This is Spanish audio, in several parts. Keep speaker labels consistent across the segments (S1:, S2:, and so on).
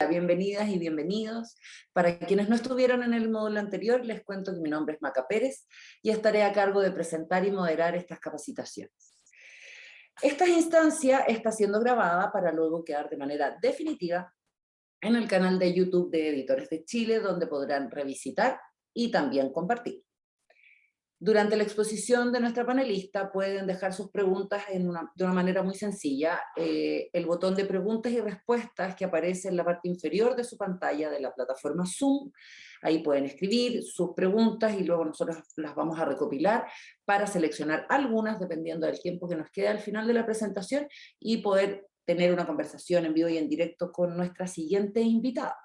S1: Bienvenidas y bienvenidos. Para quienes no estuvieron en el módulo anterior, les cuento que mi nombre es Maca Pérez y estaré a cargo de presentar y moderar estas capacitaciones. Esta instancia está siendo grabada para luego quedar de manera definitiva en el canal de YouTube de Editores de Chile, donde podrán revisitar y también compartir. Durante la exposición de nuestra panelista pueden dejar sus preguntas de una manera muy sencilla. El botón de preguntas y respuestas que aparece en la parte inferior de su pantalla de la plataforma Zoom, ahí pueden escribir sus preguntas y luego nosotros las vamos a recopilar para seleccionar algunas dependiendo del tiempo que nos quede al final de la presentación y poder tener una conversación en vivo y en directo con nuestra siguiente invitada.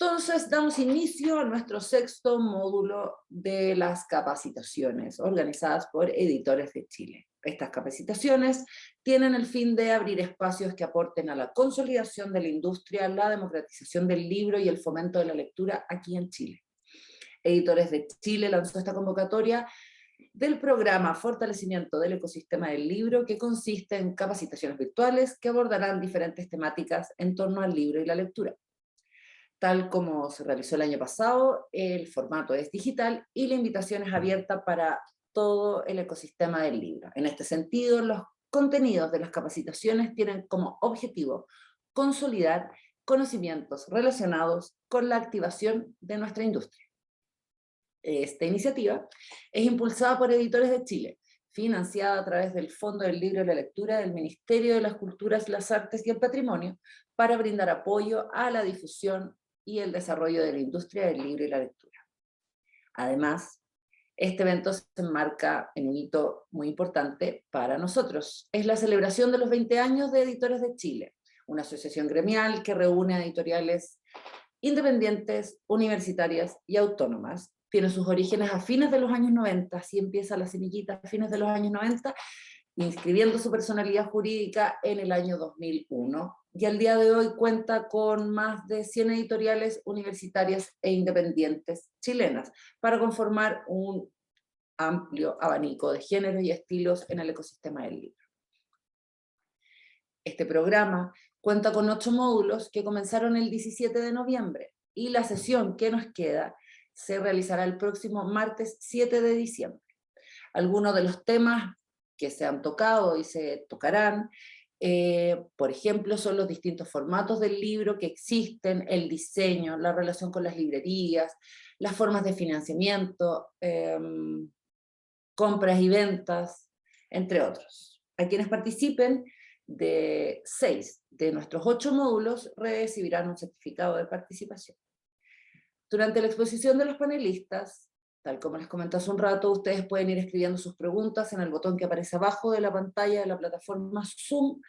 S1: Entonces, damos inicio a nuestro sexto módulo de las capacitaciones organizadas por Editores de Chile. Estas capacitaciones tienen el fin de abrir espacios que aporten a la consolidación de la industria, la democratización del libro y el fomento de la lectura aquí en Chile. Editores de Chile lanzó esta convocatoria del programa Fortalecimiento del Ecosistema del Libro, que consiste en capacitaciones virtuales que abordarán diferentes temáticas en torno al libro y la lectura. Tal como se realizó el año pasado, el formato es digital y la invitación es abierta para todo el ecosistema del libro. En este sentido, los contenidos de las capacitaciones tienen como objetivo consolidar conocimientos relacionados con la activación de nuestra industria. Esta iniciativa es impulsada por Editores de Chile, financiada a través del Fondo del Libro y la Lectura del Ministerio de las Culturas, las Artes y el Patrimonio, para brindar apoyo a la difusión y el desarrollo de la industria del libro y la lectura. Además, este evento se enmarca en un hito muy importante para nosotros. Es la celebración de los 20 años de Editores de Chile, una asociación gremial que reúne a editoriales independientes, universitarias y autónomas. Tiene sus orígenes a fines de los años 90, así empieza la semillita a fines de los años 90, inscribiendo su personalidad jurídica en el año 2001, y al día de hoy cuenta con más de 100 editoriales universitarias e independientes chilenas, para conformar un amplio abanico de géneros y estilos en el ecosistema del libro. Este programa cuenta con 8 módulos que comenzaron el 17 de noviembre, y la sesión que nos queda se realizará el próximo martes 7 de diciembre. Algunos de los temas que se han tocado y se tocarán, por ejemplo, son los distintos formatos del libro que existen, el diseño, la relación con las librerías, las formas de financiamiento, compras y ventas, entre otros. A quienes participen de 6 de nuestros 8 módulos recibirán un certificado de participación. Durante la exposición de los panelistas, tal como les comenté hace un rato, ustedes pueden ir escribiendo sus preguntas en el botón que aparece abajo de la pantalla de la plataforma Zoom,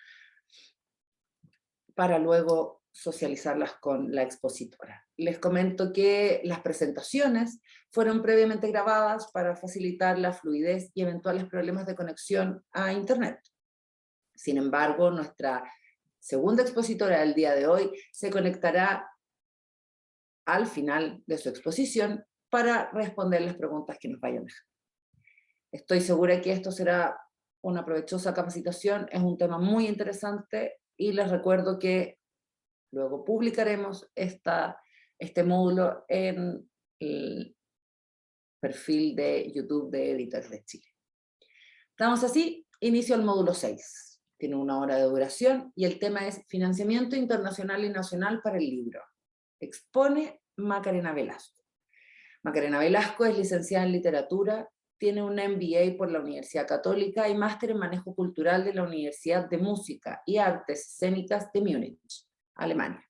S1: para luego socializarlas con la expositora. Les comento que las presentaciones fueron previamente grabadas para facilitar la fluidez y eventuales problemas de conexión a Internet. Sin embargo, nuestra segunda expositora del día de hoy se conectará al final de su exposición para responder las preguntas que nos vayan dejando. Estoy segura que esto será una provechosa capacitación, es un tema muy interesante, y les recuerdo que luego publicaremos este módulo en el perfil de YouTube de Editores de Chile. Damos así inicio al módulo 6. Tiene 1 hora de duración y el tema es Financiamiento Internacional y Nacional para el Libro. Expone Macarena Velasco. Macarena Velasco es licenciada en Literatura, tiene un MBA por la Universidad Católica y máster en Manejo Cultural de la Universidad de Música y Artes Escénicas de Múnich, Alemania.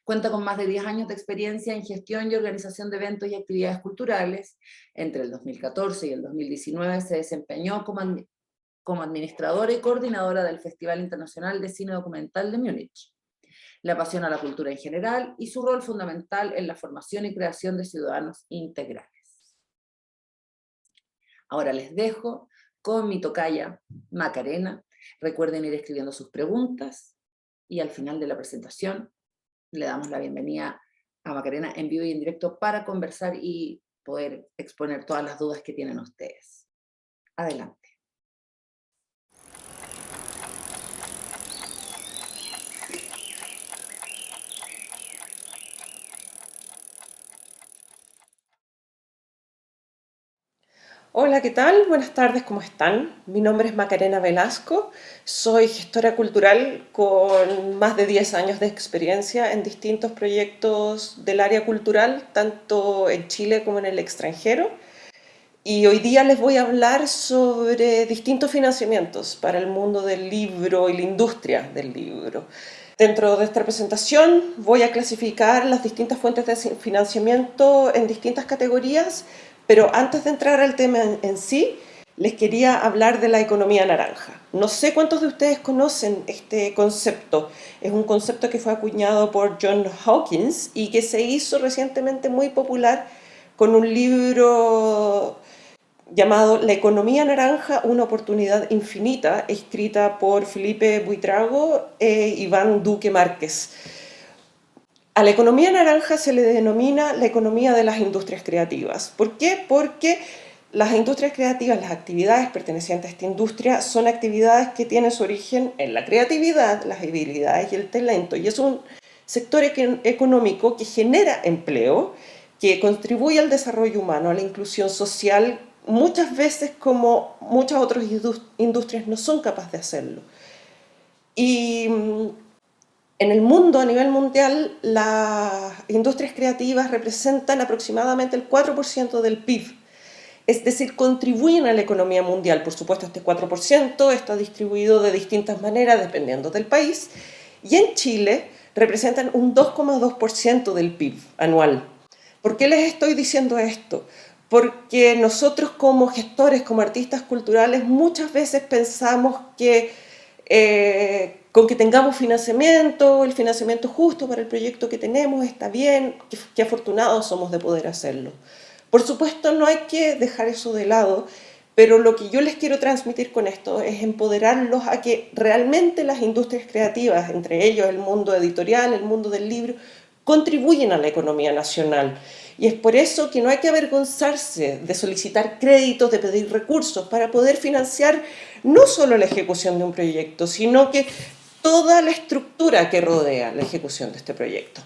S1: Cuenta con más de 10 años de experiencia en gestión y organización de eventos y actividades culturales. Entre el 2014 y el 2019 se desempeñó como administradora y coordinadora del Festival Internacional de Cine Documental de Múnich. Le apasiona la cultura en general y su rol fundamental en la formación y creación de ciudadanos integrales. Ahora les dejo con mi tocaya Macarena. Recuerden ir escribiendo sus preguntas y al final de la presentación le damos la bienvenida a Macarena en vivo y en directo para conversar y poder exponer todas las dudas que tienen ustedes. Adelante.
S2: Hola, ¿qué tal? Buenas tardes, ¿cómo están? Mi nombre es Macarena Velasco, soy gestora cultural con más de 10 años de experiencia en distintos proyectos del área cultural, tanto en Chile como en el extranjero. Y hoy día les voy a hablar sobre distintos financiamientos para el mundo del libro y la industria del libro. Dentro de esta presentación voy a clasificar las distintas fuentes de financiamiento en distintas categorías, pero antes de entrar al tema en sí, les quería hablar de la economía naranja. No sé cuántos de ustedes conocen este concepto. Es un concepto que fue acuñado por John Hawkins y que se hizo recientemente muy popular con un libro llamado La economía naranja, una oportunidad infinita, escrita por Felipe Buitrago e Iván Duque Márquez. A la economía naranja se le denomina la economía de las industrias creativas. ¿Por qué? Porque las industrias creativas, las actividades pertenecientes a esta industria, son actividades que tienen su origen en la creatividad, las habilidades y el talento. Y es un sector económico que genera empleo, que contribuye al desarrollo humano, a la inclusión social, muchas veces como muchas otras industrias no son capaces de hacerlo. Y en el mundo, a nivel mundial, las industrias creativas representan aproximadamente el 4% del PIB. Es decir, contribuyen a la economía mundial. Por supuesto, este 4% está distribuido de distintas maneras dependiendo del país. Y en Chile representan un 2,2% del PIB anual. ¿Por qué les estoy diciendo esto? Porque nosotros como gestores, como artistas culturales, muchas veces pensamos que con que tengamos financiamiento, el financiamiento justo para el proyecto que tenemos está bien, que afortunados somos de poder hacerlo. Por supuesto, no hay que dejar eso de lado, pero lo que yo les quiero transmitir con esto es empoderarlos a que realmente las industrias creativas, entre ellos el mundo editorial, el mundo del libro, contribuyen a la economía nacional. Y es por eso que no hay que avergonzarse de solicitar créditos, de pedir recursos para poder financiar no solo la ejecución de un proyecto, sino que toda la estructura que rodea la ejecución de este proyecto.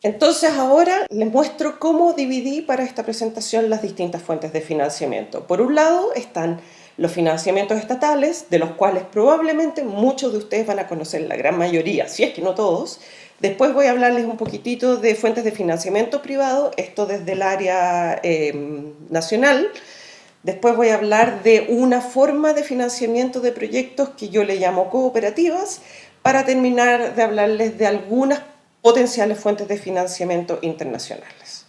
S2: Entonces ahora les muestro cómo dividí para esta presentación las distintas fuentes de financiamiento. Por un lado están los financiamientos estatales, de los cuales probablemente muchos de ustedes van a conocer la gran mayoría, si es que no todos. Después voy a hablarles un poquitito de fuentes de financiamiento privado, esto desde el área nacional. Después voy a hablar de una forma de financiamiento de proyectos que yo le llamo cooperativas, para terminar de hablarles de algunas potenciales fuentes de financiamiento internacionales.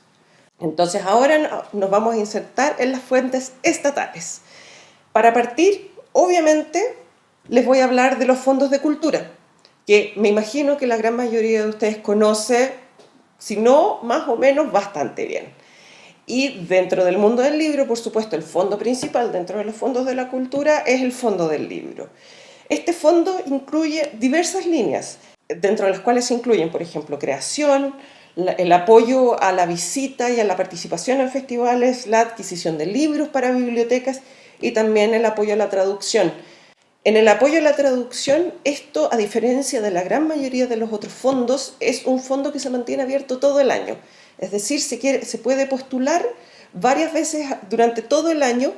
S2: Entonces ahora nos vamos a insertar en las fuentes estatales. Para partir, obviamente, les voy a hablar de los fondos de cultura, que me imagino que la gran mayoría de ustedes conoce, si no, más o menos bastante bien. Y dentro del mundo del libro, por supuesto, el fondo principal dentro de los fondos de la cultura es el fondo del libro. Este fondo incluye diversas líneas, dentro de las cuales se incluyen, por ejemplo, creación, el apoyo a la visita y a la participación en festivales, la adquisición de libros para bibliotecas y también el apoyo a la traducción. En el apoyo a la traducción, esto, a diferencia de la gran mayoría de los otros fondos, es un fondo que se mantiene abierto todo el año. Es decir, se puede postular varias veces durante todo el año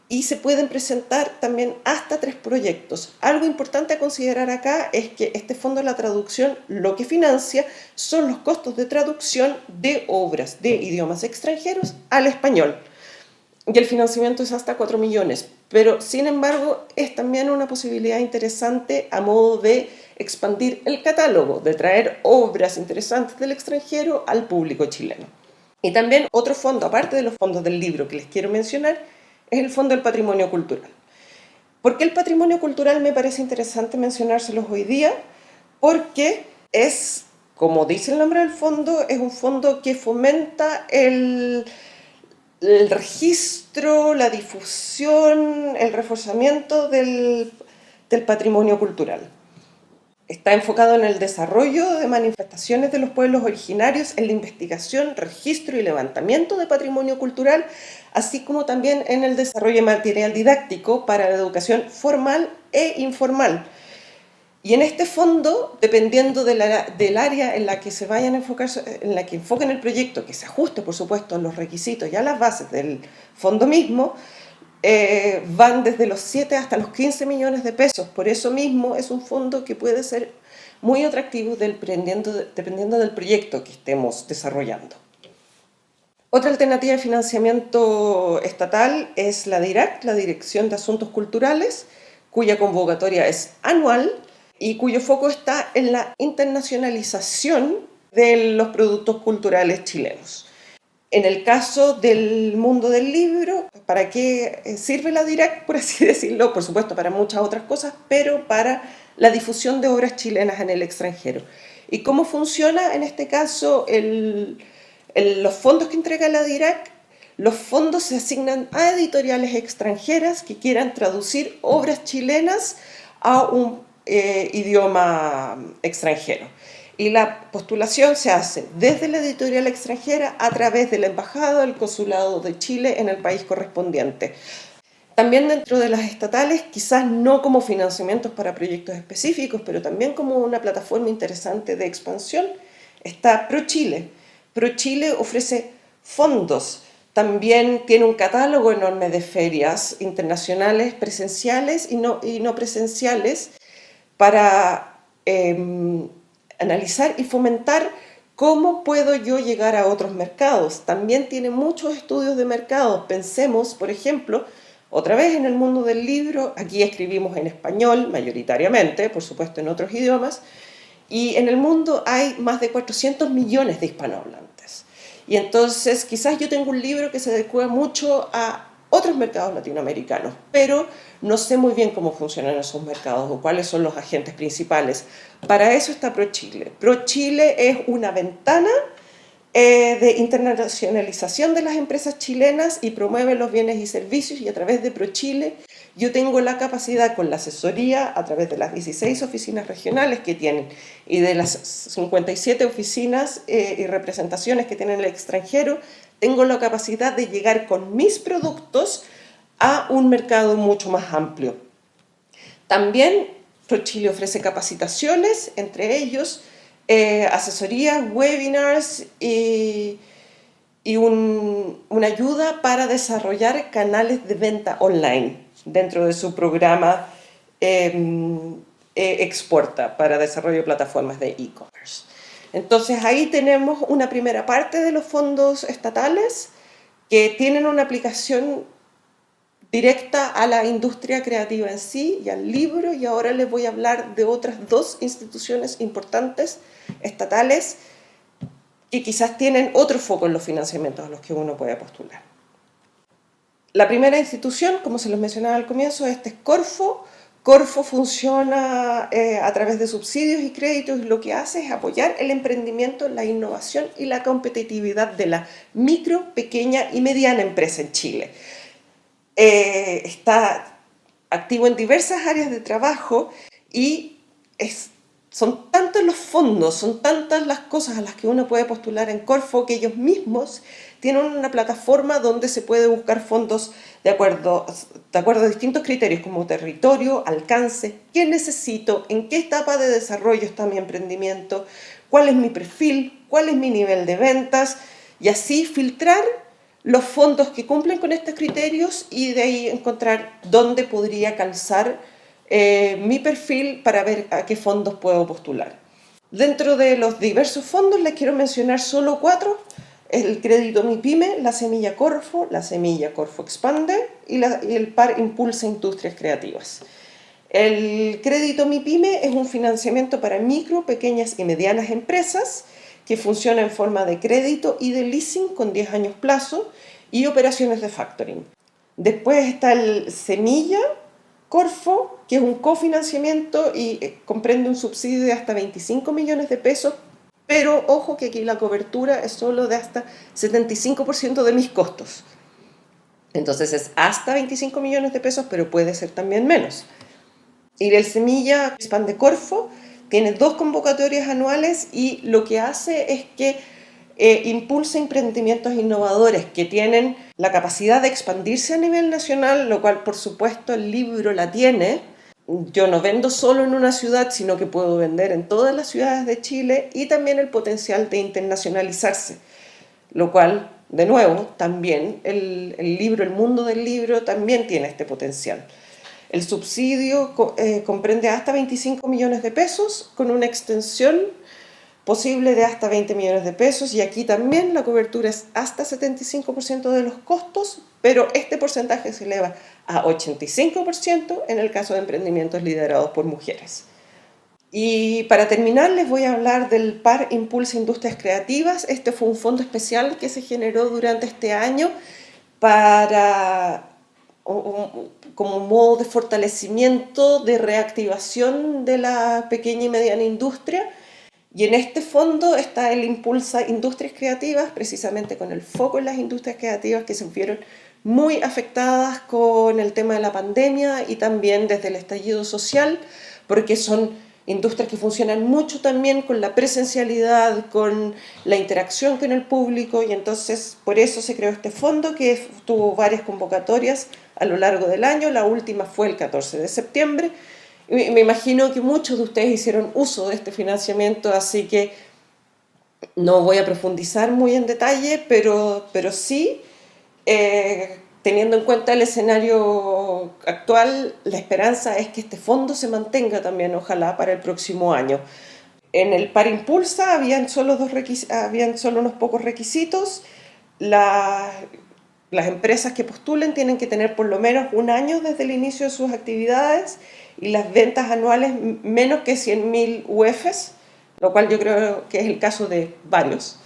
S2: y se pueden presentar también hasta 3 proyectos. Algo importante a considerar acá es que este fondo de la traducción lo que financia son los costos de traducción de obras de idiomas extranjeros al español. Y el financiamiento es hasta 4 millones, pero sin embargo es también una posibilidad interesante a modo de expandir el catálogo, de traer obras interesantes del extranjero al público chileno. Y también otro fondo, aparte de los fondos del libro que les quiero mencionar, es el Fondo del Patrimonio Cultural. ¿Por qué el patrimonio cultural me parece interesante mencionárselos hoy día? Porque es, como dice el nombre del fondo, es un fondo que fomenta el registro, la difusión, el reforzamiento del patrimonio cultural. Está enfocado en el desarrollo de manifestaciones de los pueblos originarios, en la investigación, registro y levantamiento de patrimonio cultural, así como también en el desarrollo de material didáctico para la educación formal e informal. Y en este fondo, dependiendo del área en la que se vayan a enfocar, en la que enfoquen el proyecto, que se ajuste, por supuesto, a los requisitos y a las bases del fondo mismo, van desde los 7 hasta los 15 millones de pesos. Por eso mismo es un fondo que puede ser muy atractivo dependiendo del proyecto que estemos desarrollando. Otra alternativa de financiamiento estatal es la DIRAC, la Dirección de Asuntos Culturales, cuya convocatoria es anual y cuyo foco está en la internacionalización de los productos culturales chilenos. En el caso del mundo del libro, ¿para qué sirve la DIRAC? Por así decirlo, por supuesto para muchas otras cosas, pero para la difusión de obras chilenas en el extranjero. ¿Y cómo funciona en este caso los fondos que entrega la DIRAC? Los fondos se asignan a editoriales extranjeras que quieran traducir obras chilenas a un idioma extranjero. Y la postulación se hace desde la editorial extranjera a través de la embajada del consulado de Chile en el país correspondiente. También dentro de las estatales, quizás no como financiamientos para proyectos específicos, pero también como una plataforma interesante de expansión, está ProChile. ProChile ofrece fondos, también tiene un catálogo enorme de ferias internacionales presenciales y no presenciales para analizar y fomentar cómo puedo yo llegar a otros mercados. También tiene muchos estudios de mercado. Pensemos, por ejemplo, otra vez en el mundo del libro, aquí escribimos en español mayoritariamente, por supuesto en otros idiomas, y en el mundo hay más de 400 millones de hispanohablantes. Y entonces quizás yo tengo un libro que se adecua mucho a otros mercados latinoamericanos, pero no sé muy bien cómo funcionan esos mercados o cuáles son los agentes principales. Para eso está ProChile. ProChile es una ventana de internacionalización de las empresas chilenas y promueve los bienes y servicios, y a través de ProChile yo tengo la capacidad, con la asesoría a través de las 16 oficinas regionales que tienen y de las 57 oficinas y representaciones que tienen en el extranjero, tengo la capacidad de llegar con mis productos a un mercado mucho más amplio. También ProChile ofrece capacitaciones, entre ellos asesorías, webinars y una ayuda para desarrollar canales de venta online dentro de su programa Exporta para desarrollo de plataformas de e-commerce. Entonces ahí tenemos una primera parte de los fondos estatales que tienen una aplicación directa a la industria creativa en sí y al libro, y ahora les voy a hablar de otras dos instituciones importantes estatales que quizás tienen otro foco en los financiamientos a los que uno puede postular. La primera institución, como se los mencionaba al comienzo, es Corfo. Corfo funciona a través de subsidios y créditos, y lo que hace es apoyar el emprendimiento, la innovación y la competitividad de la micro, pequeña y mediana empresa en Chile. Está activo en diversas áreas de trabajo y son tantos los fondos, son tantas las cosas a las que uno puede postular en Corfo, que ellos mismos tienen una plataforma donde se puede buscar fondos de acuerdo a distintos criterios como territorio, alcance, qué necesito, en qué etapa de desarrollo está mi emprendimiento, cuál es mi perfil, cuál es mi nivel de ventas, y así filtrar los fondos que cumplen con estos criterios y de ahí encontrar dónde podría calzar mi perfil para ver a qué fondos puedo postular. Dentro de los diversos fondos les quiero mencionar solo 4: el crédito MIPYME, la semilla Corfo Expande y el PAR Impulsa Industrias Creativas. El crédito MIPYME es un financiamiento para micro, pequeñas y medianas empresas que funciona en forma de crédito y de leasing con 10 años plazo y operaciones de factoring. Después está el Semilla Corfo, que es un cofinanciamiento y comprende un subsidio de hasta 25 millones de pesos, pero ojo que aquí la cobertura es solo de hasta 75% de mis costos. Entonces es hasta 25 millones de pesos, pero puede ser también menos. Y el Semilla Expande Corfo tiene 2 convocatorias anuales y lo que hace es que impulsa emprendimientos innovadores que tienen la capacidad de expandirse a nivel nacional, lo cual por supuesto el libro la tiene, yo no vendo solo en una ciudad, sino que puedo vender en todas las ciudades de Chile, y también el potencial de internacionalizarse, lo cual, de nuevo, también el mundo del libro también tiene este potencial. El subsidio comprende hasta 25 millones de pesos con una extensión posible de hasta 20 millones de pesos, y aquí también la cobertura es hasta 75% de los costos, pero este porcentaje se eleva a 85% en el caso de emprendimientos liderados por mujeres. Y para terminar les voy a hablar del PAR Impulsa Industrias Creativas. Este fue un fondo especial que se generó durante este año para como modo de fortalecimiento, de reactivación de la pequeña y mediana industria. Y en este fondo está el Impulsa Industrias Creativas, precisamente con el foco en las industrias creativas que se vieron muy afectadas con el tema de la pandemia y también desde el estallido social, porque son industrias que funcionan mucho también con la presencialidad, con la interacción con el público, y entonces por eso se creó este fondo que tuvo varias convocatorias a lo largo del año. La última fue el 14 de septiembre. Me imagino que muchos de ustedes hicieron uso de este financiamiento, así que no voy a profundizar muy en detalle, pero sí, teniendo en cuenta el escenario actual, la esperanza es que este fondo se mantenga también, ojalá, para el próximo año. En el Par Impulsa habían solo unos pocos requisitos. La, las empresas que postulen tienen que tener por lo menos un año desde el inicio de sus actividades y las ventas anuales menos que 100.000 UFs, lo cual yo creo que es el caso de varios.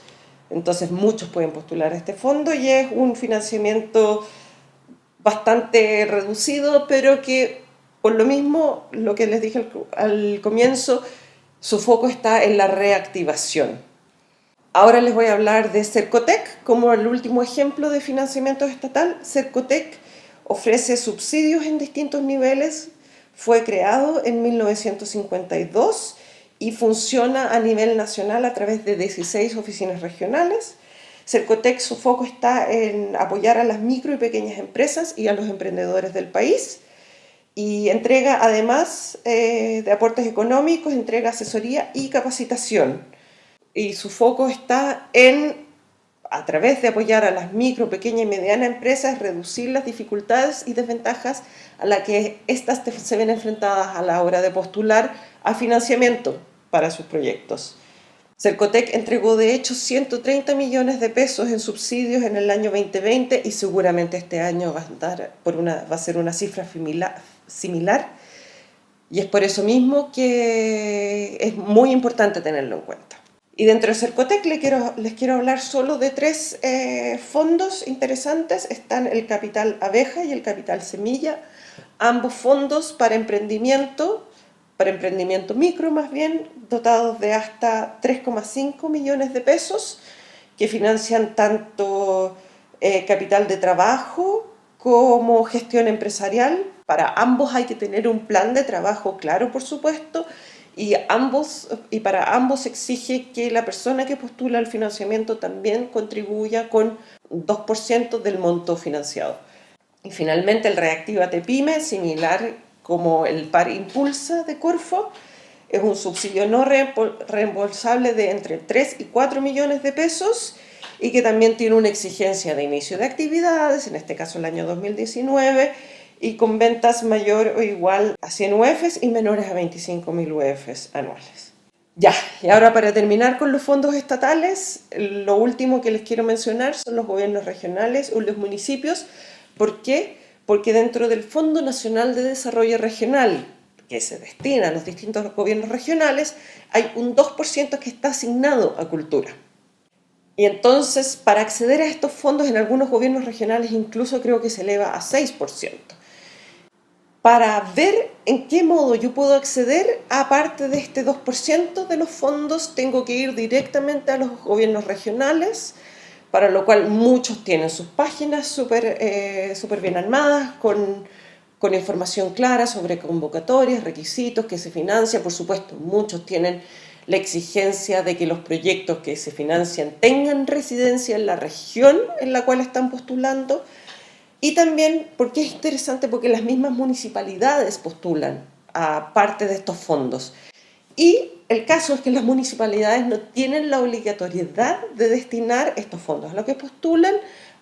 S2: Entonces muchos pueden postular a este fondo y es un financiamiento bastante reducido, pero que por lo mismo, lo que les dije al comienzo, su foco está en la reactivación. Ahora les voy a hablar de Cercotec como el último ejemplo de financiamiento estatal. Cercotec ofrece subsidios en distintos niveles. Fue creado en 1952 y funciona a nivel nacional a través de 16 oficinas regionales. Cercotec, su foco está en apoyar a las micro y pequeñas empresas y a los emprendedores del país, y entrega, además de aportes económicos, entrega asesoría y capacitación. Y su foco está en, a través de apoyar a las micro, pequeñas y medianas empresas, reducir las dificultades y desventajas a las que éstas se ven enfrentadas a la hora de postular a financiamiento para sus proyectos. Cercotec entregó de hecho 130 millones de pesos en subsidios en el año 2020, y seguramente este año va a ser una cifra similar, y es por eso mismo que es muy importante tenerlo en cuenta. Y dentro de Cercotec les quiero hablar solo de tres fondos interesantes. Están el Capital Abeja y el Capital Semilla, ambos fondos para emprendimiento micro más bien, dotados de hasta 3,5 millones de pesos, que financian tanto capital de trabajo como gestión empresarial. Para ambos hay que tener un plan de trabajo claro, por supuesto, y para ambos se exige que la persona que postula el financiamiento también contribuya con 2% del monto financiado. Y finalmente el Reactívate Pyme, similar como el Par Impulsa de Corfo, es un subsidio no reembolsable de entre 3 y 4 millones de pesos, y que también tiene una exigencia de inicio de actividades, en este caso el año 2019, y con ventas mayor o igual a 100 UFs y menores a 25.000 UFs anuales. Ya, y ahora para terminar con los fondos estatales, lo último que les quiero mencionar son los gobiernos regionales o los municipios. ¿Por qué? Porque dentro del Fondo Nacional de Desarrollo Regional, que se destina a los distintos gobiernos regionales, hay un 2% que está asignado a cultura. Y entonces, para acceder a estos fondos en algunos gobiernos regionales incluso creo que se eleva a 6%. Para ver en qué modo yo puedo acceder, aparte de este 2% de los fondos, tengo que ir directamente a los gobiernos regionales, para lo cual muchos tienen sus páginas súper bien armadas, con información clara sobre convocatorias, requisitos, que se financia. Por supuesto, muchos tienen la exigencia de que los proyectos que se financian tengan residencia en la región en la cual están postulando. Y también, porque es interesante, porque las mismas municipalidades postulan a parte de estos fondos. Y el caso es que las municipalidades no tienen la obligatoriedad de destinar estos fondos, a lo que postulan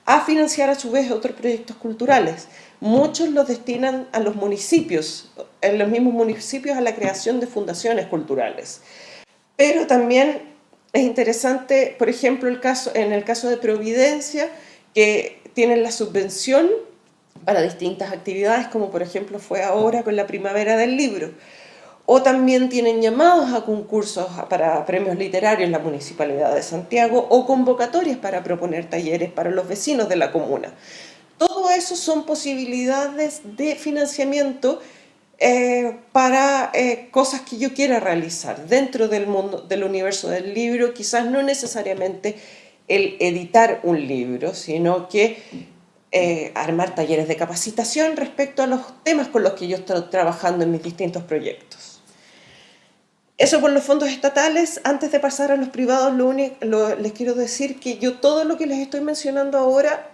S2: a financiar a su vez otros proyectos culturales. Muchos los destinan a los municipios, en los mismos municipios, a la creación de fundaciones culturales. Pero también es interesante, por ejemplo, en el caso de Providencia, que tienen la subvención para distintas actividades, como por ejemplo fue ahora con la Primavera del Libro. O también tienen llamados a concursos para premios literarios en la Municipalidad de Santiago o convocatorias para proponer talleres para los vecinos de la comuna. Todo eso son posibilidades de financiamiento para cosas que yo quiera realizar dentro del mundo, del universo del libro, quizás no necesariamente el editar un libro, sino que armar talleres de capacitación respecto a los temas con los que yo estoy trabajando en mis distintos proyectos. Eso por los fondos estatales. Antes de pasar a los privados, les quiero decir que yo todo lo que les estoy mencionando ahora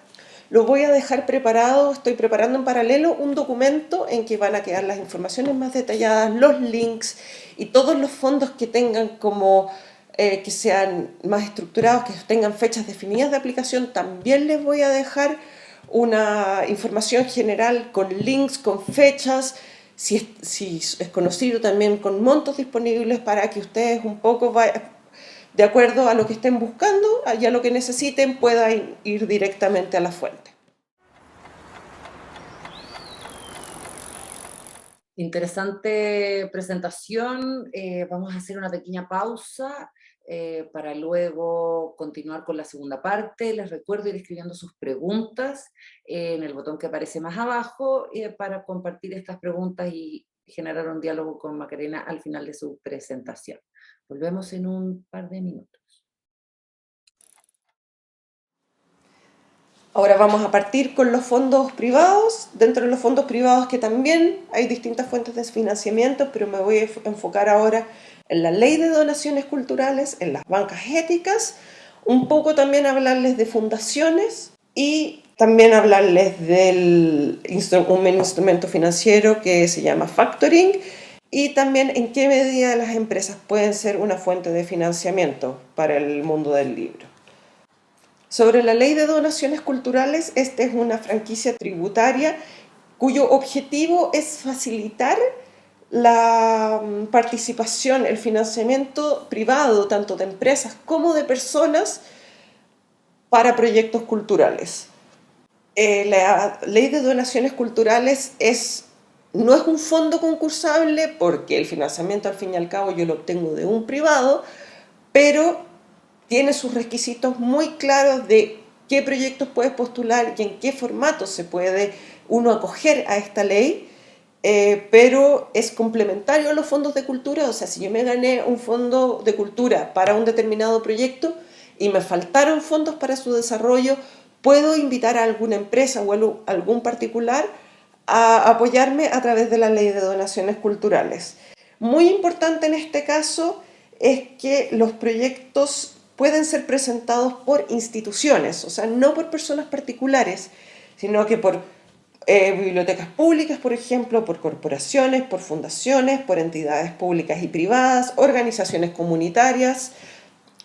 S2: lo voy a dejar preparado. Estoy preparando en paralelo un documento en que van a quedar las informaciones más detalladas, los links y todos los fondos que tengan como que sean más estructurados, que tengan fechas definidas de aplicación. También les voy a dejar una información general con links, con fechas, si es conocido también, con montos disponibles para que ustedes un poco de acuerdo a lo que estén buscando y a lo que necesiten puedan ir directamente a la fuente.
S1: Interesante presentación. Vamos a hacer una pequeña pausa para luego continuar con la segunda parte. Les recuerdo ir escribiendo sus preguntas en el botón que aparece más abajo para compartir estas preguntas y generar un diálogo con Macarena al final de su presentación. Volvemos en un par de minutos.
S2: Ahora vamos a partir con los fondos privados. Dentro de los fondos privados que también hay distintas fuentes de financiamiento, pero me voy a enfocar ahora en la ley de donaciones culturales, en las bancas éticas, un poco también hablarles de fundaciones y también hablarles de un instrumento financiero que se llama factoring y también en qué medida las empresas pueden ser una fuente de financiamiento para el mundo del libro. Sobre la ley de donaciones culturales, esta es una franquicia tributaria cuyo objetivo es facilitar la participación, el financiamiento privado, tanto de empresas como de personas, para proyectos culturales. La ley de donaciones culturales no es un fondo concursable porque el financiamiento al fin y al cabo yo lo obtengo de un privado, pero tiene sus requisitos muy claros de qué proyectos puedes postular y en qué formato se puede uno acoger a esta ley, pero es complementario a los fondos de cultura. O sea, si yo me gané un fondo de cultura para un determinado proyecto y me faltaron fondos para su desarrollo, puedo invitar a alguna empresa o a algún particular a apoyarme a través de la ley de donaciones culturales. Muy importante en este caso es que los proyectos pueden ser presentados por instituciones, o sea, no por personas particulares, sino que por bibliotecas públicas, por ejemplo, por corporaciones, por fundaciones, por entidades públicas y privadas, organizaciones comunitarias,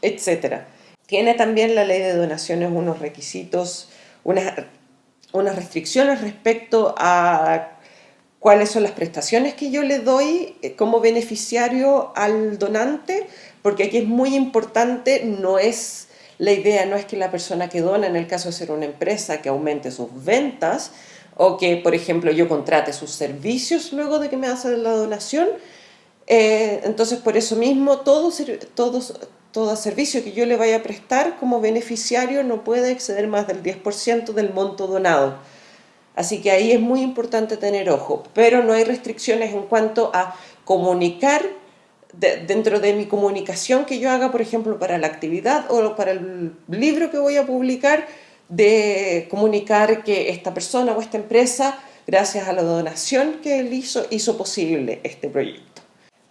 S2: etc. Tiene también la ley de donaciones unos requisitos, unas restricciones respecto a cuáles son las prestaciones que yo le doy como beneficiario al donante, porque aquí es muy importante, la idea no es que la persona que dona, en el caso de ser una empresa, que aumente sus ventas, o que, por ejemplo, yo contrate sus servicios luego de que me hace la donación. Entonces, por eso mismo, todo servicio que yo le vaya a prestar como beneficiario no puede exceder más del 10% del monto donado. Así que ahí es muy importante tener ojo, pero no hay restricciones en cuanto a comunicar dentro de mi comunicación que yo haga, por ejemplo, para la actividad o para el libro que voy a publicar, de comunicar que esta persona o esta empresa, gracias a la donación que él hizo posible este proyecto.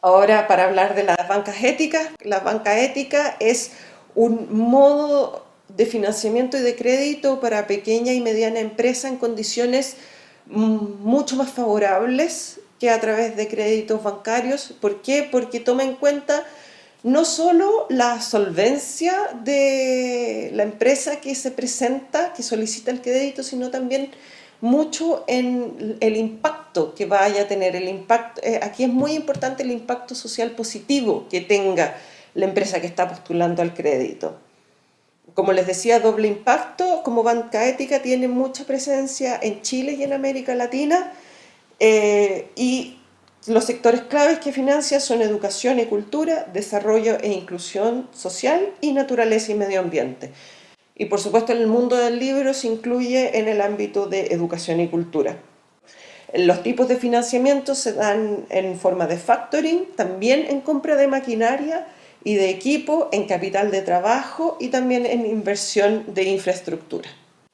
S2: Ahora, para hablar de las bancas éticas, la banca ética es un modo de financiamiento y de crédito para pequeña y mediana empresa en condiciones mucho más favorables que a través de créditos bancarios. ¿Por qué? Porque toma en cuenta no solo la solvencia de la empresa que se presenta, que solicita el crédito, sino también mucho en el impacto que vaya a tener. El impacto, aquí es muy importante el impacto social positivo que tenga la empresa que está postulando al crédito. Como les decía, doble impacto. Como banca ética tiene mucha presencia en Chile y en América Latina, y los sectores claves que financia son educación y cultura, desarrollo e inclusión social y naturaleza y medio ambiente. Y por supuesto en el mundo del libro se incluye en el ámbito de educación y cultura. Los tipos de financiamiento se dan en forma de factoring, también en compra de maquinaria y de equipo, en capital de trabajo y también en inversión de infraestructura.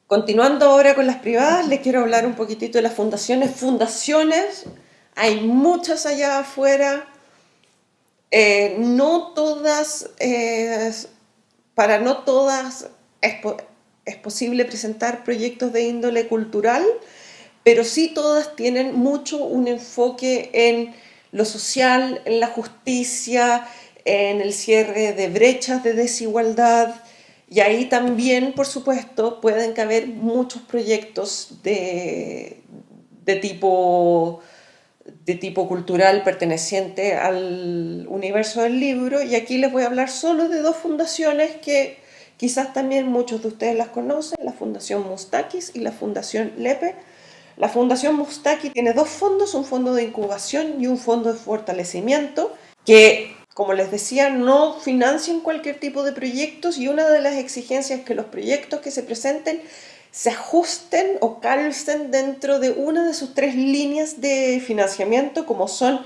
S2: Continuando ahora con las privadas, les quiero hablar un poquitito de las fundaciones. Fundaciones, hay muchas allá afuera, no todas, para no todas es posible presentar proyectos de índole cultural, pero sí todas tienen mucho un enfoque en lo social, en la justicia, en el cierre de brechas de desigualdad, y ahí también, por supuesto, pueden caber muchos proyectos de tipo, de tipo cultural perteneciente al universo del libro, y aquí les voy a hablar solo de dos fundaciones que quizás también muchos de ustedes las conocen, la Fundación Mustakis y la Fundación Lepe. La Fundación Mustaki tiene dos fondos, un fondo de incubación y un fondo de fortalecimiento, que, como les decía, no financian cualquier tipo de proyectos, y una de las exigencias es que los proyectos que se presenten se ajusten o calcen dentro de una de sus tres líneas de financiamiento, como son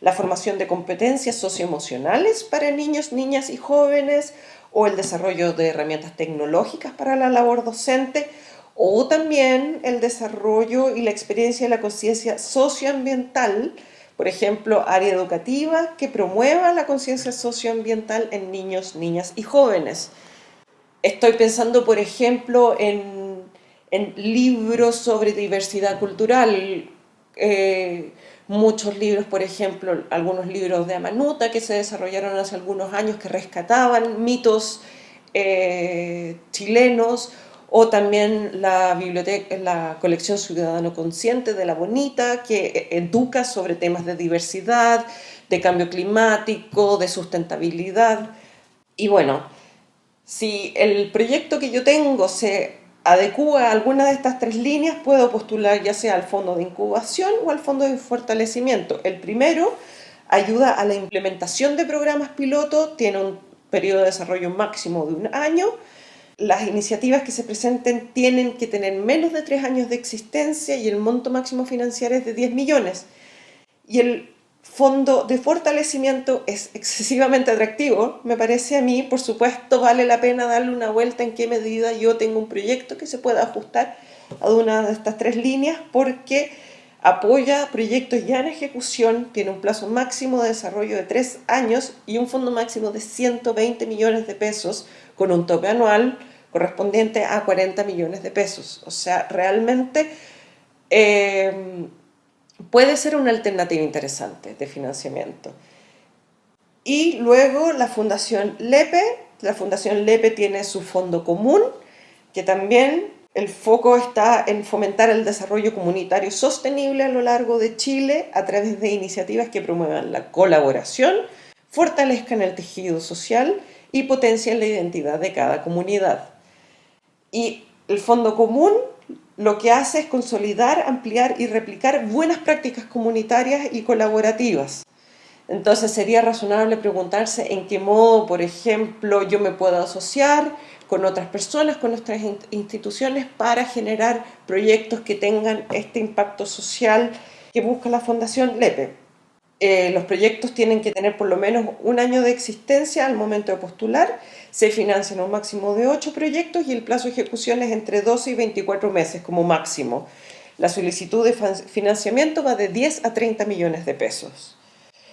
S2: la formación de competencias socioemocionales para niños, niñas y jóvenes, o el desarrollo de herramientas tecnológicas para la labor docente, o también el desarrollo y la experiencia de la conciencia socioambiental, por ejemplo, área educativa que promueva la conciencia socioambiental en niños, niñas y jóvenes. Estoy pensando, por ejemplo, en libros sobre diversidad cultural, muchos libros, por ejemplo, algunos libros de Amanuta que se desarrollaron hace algunos años que rescataban mitos chilenos, o también la biblioteca, la colección Ciudadano Consciente de La Bonita, que educa sobre temas de diversidad, de cambio climático, de sustentabilidad. Y bueno, si el proyecto que yo tengo se adecúa a alguna de estas tres líneas, puedo postular ya sea al fondo de incubación o al fondo de fortalecimiento. El primero ayuda a la implementación de programas piloto, tiene un periodo de desarrollo máximo de 1 año. Las iniciativas que se presenten tienen que tener menos de 3 años de existencia y el monto máximo financiero es de 10 millones. Y el fondo de fortalecimiento es excesivamente atractivo, me parece a mí. Por supuesto, vale la pena darle una vuelta en qué medida yo tengo un proyecto que se pueda ajustar a una de estas tres líneas, porque apoya proyectos ya en ejecución, tiene un plazo máximo de desarrollo de 3 años y un fondo máximo de 120 millones de pesos con un tope anual correspondiente a 40 millones de pesos. O sea, realmente puede ser una alternativa interesante de financiamiento. Y luego la Fundación Lepe. La Fundación Lepe tiene su fondo común, que también el foco está en fomentar el desarrollo comunitario sostenible a lo largo de Chile a través de iniciativas que promuevan la colaboración, fortalezcan el tejido social y potencien la identidad de cada comunidad. Y el fondo común lo que hace es consolidar, ampliar y replicar buenas prácticas comunitarias y colaborativas. Entonces sería razonable preguntarse en qué modo, por ejemplo, yo me puedo asociar con otras personas, con nuestras instituciones, para generar proyectos que tengan este impacto social que busca la Fundación Lepe. Los proyectos tienen que tener por lo menos 1 año de existencia al momento de postular, se financian un máximo de 8 proyectos y el plazo de ejecución es entre 12 y 24 meses como máximo. La solicitud de financiamiento va de 10 a 30 millones de pesos.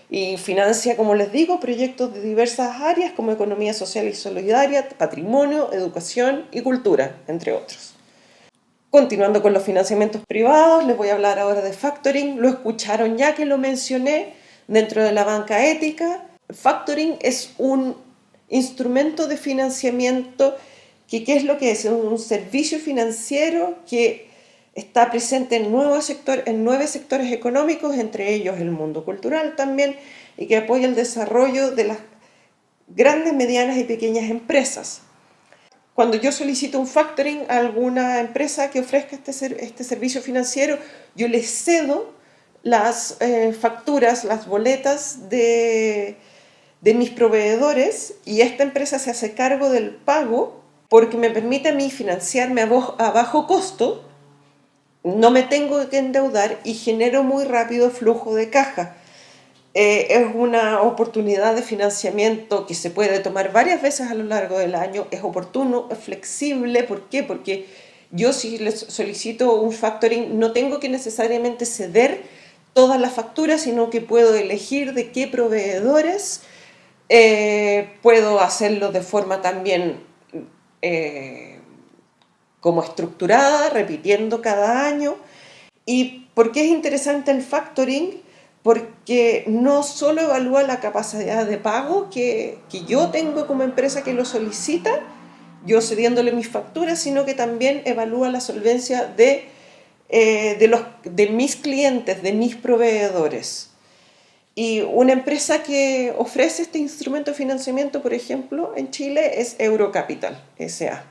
S2: Y financia, como les digo, proyectos de diversas áreas como economía social y solidaria, patrimonio, educación y cultura, entre otros. Continuando con los financiamientos privados, les voy a hablar ahora de factoring. Lo escucharon ya que lo mencioné dentro de la banca ética. Factoring es un instrumento de financiamiento que, ¿qué es lo que es? Es un servicio financiero que está presente en nueve sectores económicos, entre ellos el mundo cultural también, y que apoya el desarrollo de las grandes, medianas y pequeñas empresas. Cuando yo solicito un factoring a alguna empresa que ofrezca este servicio financiero, yo les cedo las facturas, las boletas de mis proveedores, y esta empresa se hace cargo del pago porque me permite a mí financiarme a bajo costo, no me tengo que endeudar y genero muy rápido flujo de caja. Es una oportunidad de financiamiento que se puede tomar varias veces a lo largo del año, es oportuno, es flexible. ¿Por qué? Porque yo, si les solicito un factoring, no tengo que necesariamente ceder todas las facturas, sino que puedo elegir de qué proveedores. Puedo hacerlo de forma también como estructurada, repitiendo cada año. ¿Y por qué es interesante el factoring? Porque no solo evalúa la capacidad de pago que yo tengo como empresa que lo solicita, yo cediéndole mis facturas, sino que también evalúa la solvencia de mis clientes, de mis proveedores. Y una empresa que ofrece este instrumento de financiamiento, por ejemplo, en Chile es Eurocapital S.A.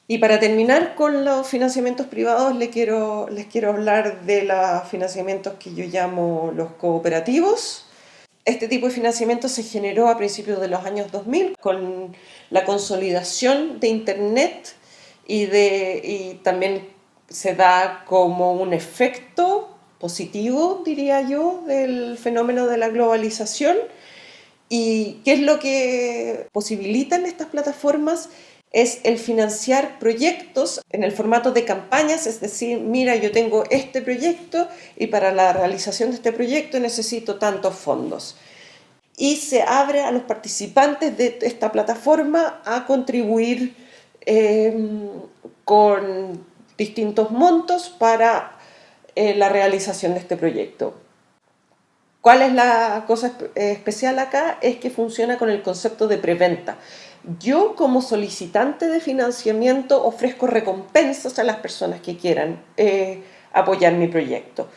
S2: Y para terminar con los financiamientos privados, les quiero hablar de los financiamientos que yo llamo los cooperativos. Este tipo de financiamiento se generó a principios de los años 2000 con la consolidación de Internet, y también se da como un efecto positivo, diría yo, del fenómeno de la globalización. ¿Y qué es lo que posibilitan estas plataformas? Es el financiar proyectos en el formato de campañas, es decir, mira, yo tengo este proyecto y para la realización de este proyecto necesito tantos fondos. Y se abre a los participantes de esta plataforma a contribuir con distintos montos para la realización de este proyecto. ¿Cuál es la cosa especial acá? Es que funciona con el concepto de preventa. Yo, como solicitante de financiamiento, ofrezco recompensas a las personas que quieran apoyar mi proyecto.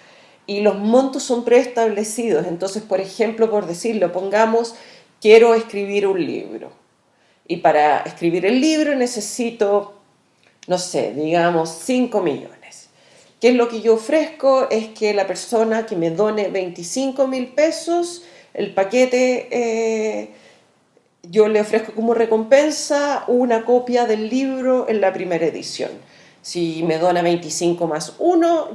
S2: Y los montos son preestablecidos. Entonces, por ejemplo, por decirlo, pongamos, quiero escribir un libro. Y para escribir el libro necesito, no sé, digamos 5 millones. ¿Qué es lo que yo ofrezco? Es que la persona que me done 25.000 pesos, el paquete, yo le ofrezco como recompensa una copia del libro en la primera edición. Si me dona 25 más 1,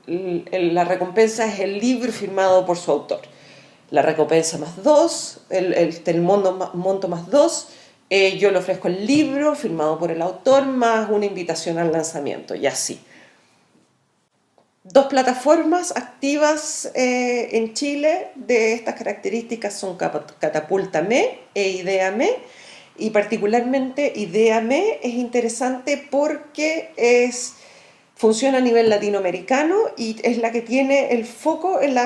S2: la recompensa es el libro firmado por su autor. La recompensa más 2, el monto más 2, yo le ofrezco el libro firmado por el autor más una invitación al lanzamiento, y así. Dos plataformas activas en Chile de estas características son Catapulta.me e Idea.me, y particularmente Idea.me es interesante porque funciona a nivel latinoamericano y es la que tiene el foco en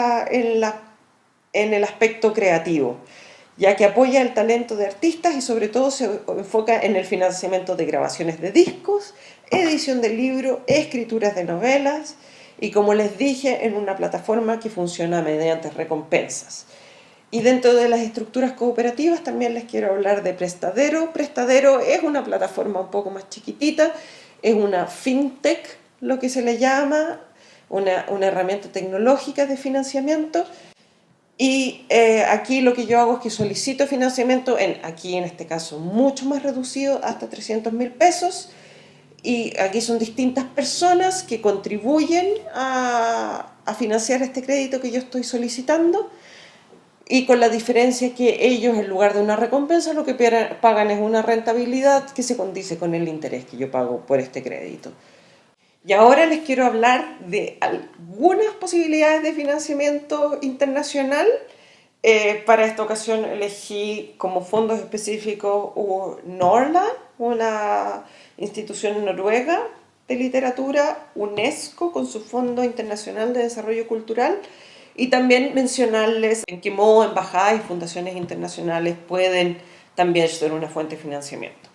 S2: el aspecto creativo, ya que apoya el talento de artistas y sobre todo se enfoca en el financiamiento de grabaciones de discos, edición de libros, escrituras de novelas, y como les dije, en una plataforma que funciona mediante recompensas. Y dentro de las estructuras cooperativas también les quiero hablar de Prestadero. Prestadero es una plataforma un poco más chiquitita, es una fintech, lo que se le llama, una herramienta tecnológica de financiamiento. Y aquí lo que yo hago es que solicito financiamiento, aquí en este caso mucho más reducido, hasta 300.000 pesos. Y aquí son distintas personas que contribuyen a financiar este crédito que yo estoy solicitando, y con la diferencia que ellos, en lugar de una recompensa, lo que pagan es una rentabilidad que se condice con el interés que yo pago por este crédito. Y ahora les quiero hablar de algunas posibilidades de financiamiento internacional. Para esta ocasión elegí como fondos específicos Norla, una institución noruega, de literatura, UNESCO con su Fondo Internacional de Desarrollo Cultural, y también mencionarles en qué modo embajadas y fundaciones internacionales pueden también ser una fuente de financiamiento.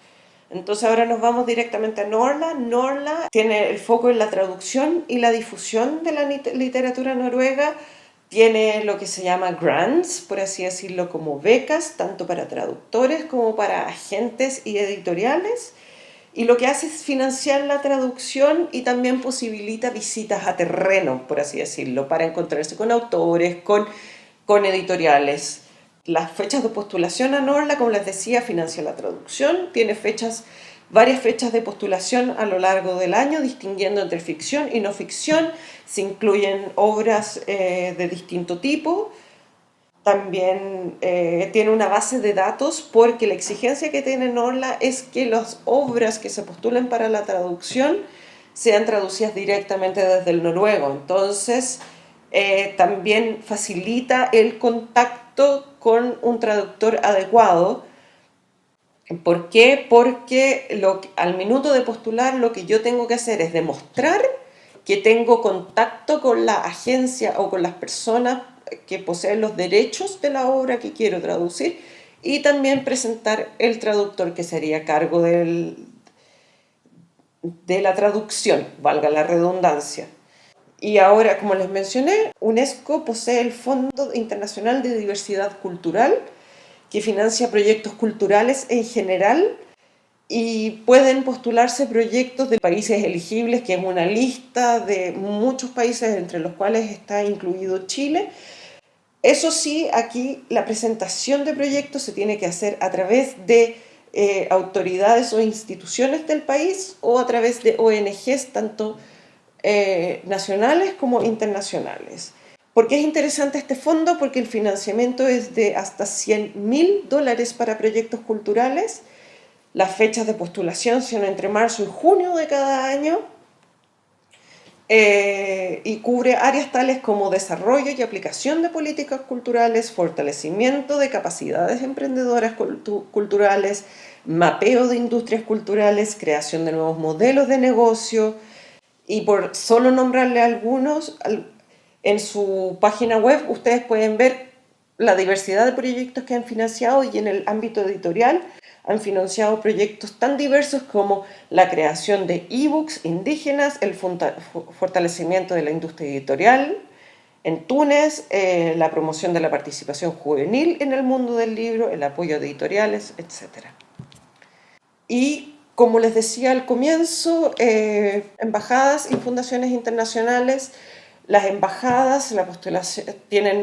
S2: Entonces ahora nos vamos directamente a Norla. Norla tiene el foco en la traducción y la difusión de la literatura noruega. Tiene lo que se llama grants, por así decirlo, como becas, tanto para traductores como para agentes y editoriales. Y lo que hace es financiar la traducción y también posibilita visitas a terreno, por así decirlo, para encontrarse con autores, con editoriales. Las fechas de postulación a Norla, como les decía, financia la traducción, tiene varias fechas de postulación a lo largo del año, distinguiendo entre ficción y no ficción. Se incluyen obras de distinto tipo. También tiene una base de datos, porque la exigencia que tiene Norla es que las obras que se postulen para la traducción sean traducidas directamente desde el noruego. Entonces, también facilita el contacto con un traductor adecuado. ¿Por qué? Porque al minuto de postular lo que yo tengo que hacer es demostrar que tengo contacto con la agencia o con las personas que poseen los derechos de la obra que quiero traducir, y también presentar el traductor que sería a cargo de la traducción, valga la redundancia. Y ahora, como les mencioné, UNESCO posee el Fondo Internacional de Diversidad Cultural, que financia proyectos culturales en general, y pueden postularse proyectos de países elegibles, que es una lista de muchos países, entre los cuales está incluido Chile. Eso sí, aquí la presentación de proyectos se tiene que hacer a través de autoridades o instituciones del país, o a través de ONGs, tanto nacionales como internacionales. ¿Por qué es interesante este fondo? Porque el financiamiento es de hasta $100.000 para proyectos culturales. Las fechas de postulación son entre marzo y junio de cada año, y cubre áreas tales como desarrollo y aplicación de políticas culturales, fortalecimiento de capacidades emprendedoras culturales, mapeo de industrias culturales, creación de nuevos modelos de negocio. Y por solo nombrarle algunos, en su página web ustedes pueden ver la diversidad de proyectos que han financiado, y en el ámbito editorial han financiado proyectos tan diversos como la creación de ebooks indígenas, el fortalecimiento de la industria editorial en Túnez, la promoción de la participación juvenil en el mundo del libro, el apoyo a editoriales, etc. Y como les decía al comienzo, embajadas y fundaciones internacionales. Las embajadas,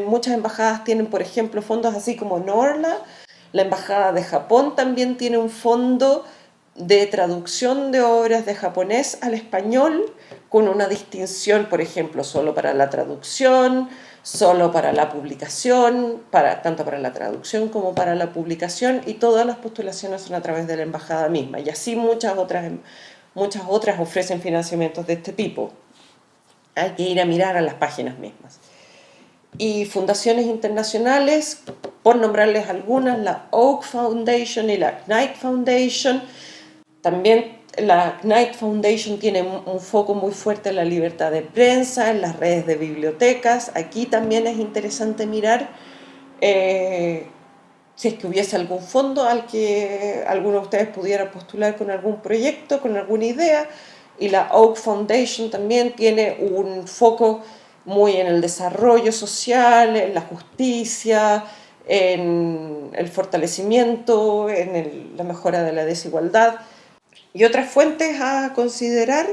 S2: muchas embajadas tienen, por ejemplo, fondos así como Norla. La Embajada de Japón también tiene un fondo de traducción de obras de japonés al español, con una distinción, por ejemplo, solo para la traducción, solo para la publicación, tanto para la traducción como para la publicación, y todas las postulaciones son a través de la embajada misma. Y así muchas otras ofrecen financiamientos de este tipo. Hay que ir a mirar a las páginas mismas. Y fundaciones internacionales, por nombrarles algunas, la Oak Foundation y la Knight Foundation. También la Knight Foundation tiene un foco muy fuerte en la libertad de prensa, en las redes de bibliotecas. Aquí también es interesante mirar si es que hubiese algún fondo al que alguno de ustedes pudiera postular con algún proyecto, con alguna idea. Y la Oak Foundation también tiene un foco muy en el desarrollo social, en la justicia, en el fortalecimiento, en la mejora de la desigualdad. Y otras fuentes a considerar: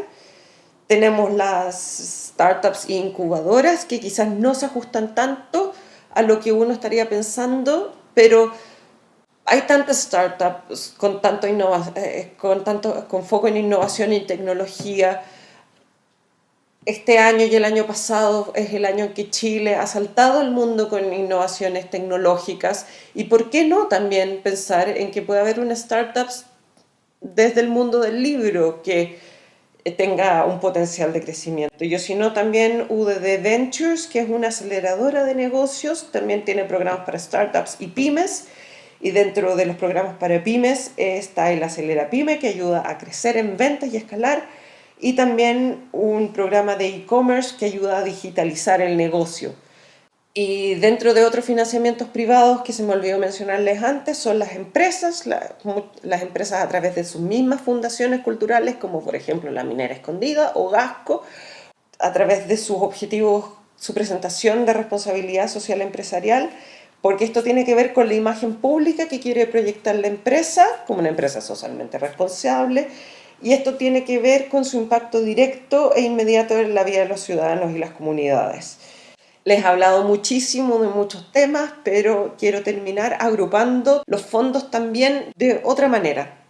S2: tenemos las startups e incubadoras, que quizás no se ajustan tanto a lo que uno estaría pensando, pero hay tantas startups con foco en innovación y tecnología. Este año y el año pasado es el año en que Chile ha saltado al mundo con innovaciones tecnológicas, y por qué no también pensar en que puede haber una startup desde el mundo del libro que tenga un potencial de crecimiento. Y si no, también UDD Ventures, que es una aceleradora de negocios, también tiene programas para startups y pymes, y dentro de los programas para pymes está el Acelera Pyme, que ayuda a crecer en ventas y escalar, y también un programa de e-commerce que ayuda a digitalizar el negocio. Y dentro de otros financiamientos privados que se me olvidó mencionarles antes son las empresas, las empresas a través de sus mismas fundaciones culturales, como por ejemplo la Minera Escondida o Gasco, a través de sus objetivos, su presentación de responsabilidad social empresarial, porque esto tiene que ver con la imagen pública que quiere proyectar la empresa como una empresa socialmente responsable, y esto tiene que ver con su impacto directo e inmediato en la vida de los ciudadanos y las comunidades. Les he hablado muchísimo de muchos temas, pero quiero terminar agrupando los fondos también de otra manera.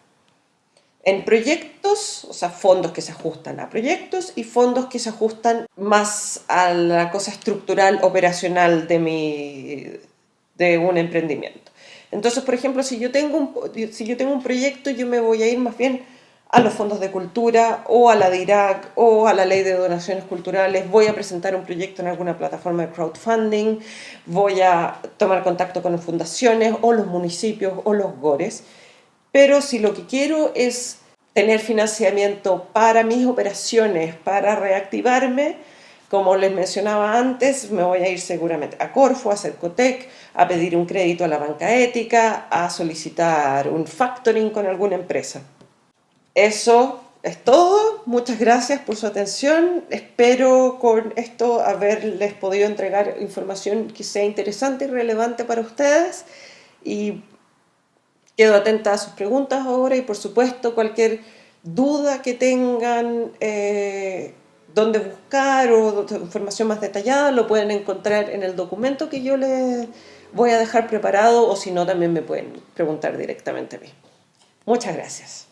S2: En proyectos, o sea, fondos que se ajustan a proyectos y fondos que se ajustan más a la cosa estructural, operacional de un emprendimiento. Entonces, por ejemplo, si yo tengo un proyecto, yo me voy a ir más bien a los fondos de cultura o a la DIRAC o a la ley de donaciones culturales, voy a presentar un proyecto en alguna plataforma de crowdfunding, voy a tomar contacto con las fundaciones o los municipios o los GORES. Pero si lo que quiero es tener financiamiento para mis operaciones, para reactivarme, como les mencionaba antes, me voy a ir seguramente a Corfo, a Cercotec, a pedir un crédito a la banca ética, a solicitar un factoring con alguna empresa. Eso es todo. Muchas gracias por su atención. Espero con esto haberles podido entregar información que sea interesante y relevante para ustedes. Y quedo atenta a sus preguntas ahora y por supuesto cualquier duda que tengan, dónde buscar o información más detallada, lo pueden encontrar en el documento que yo les voy a dejar preparado, o si no también me pueden preguntar directamente a mí. Muchas gracias.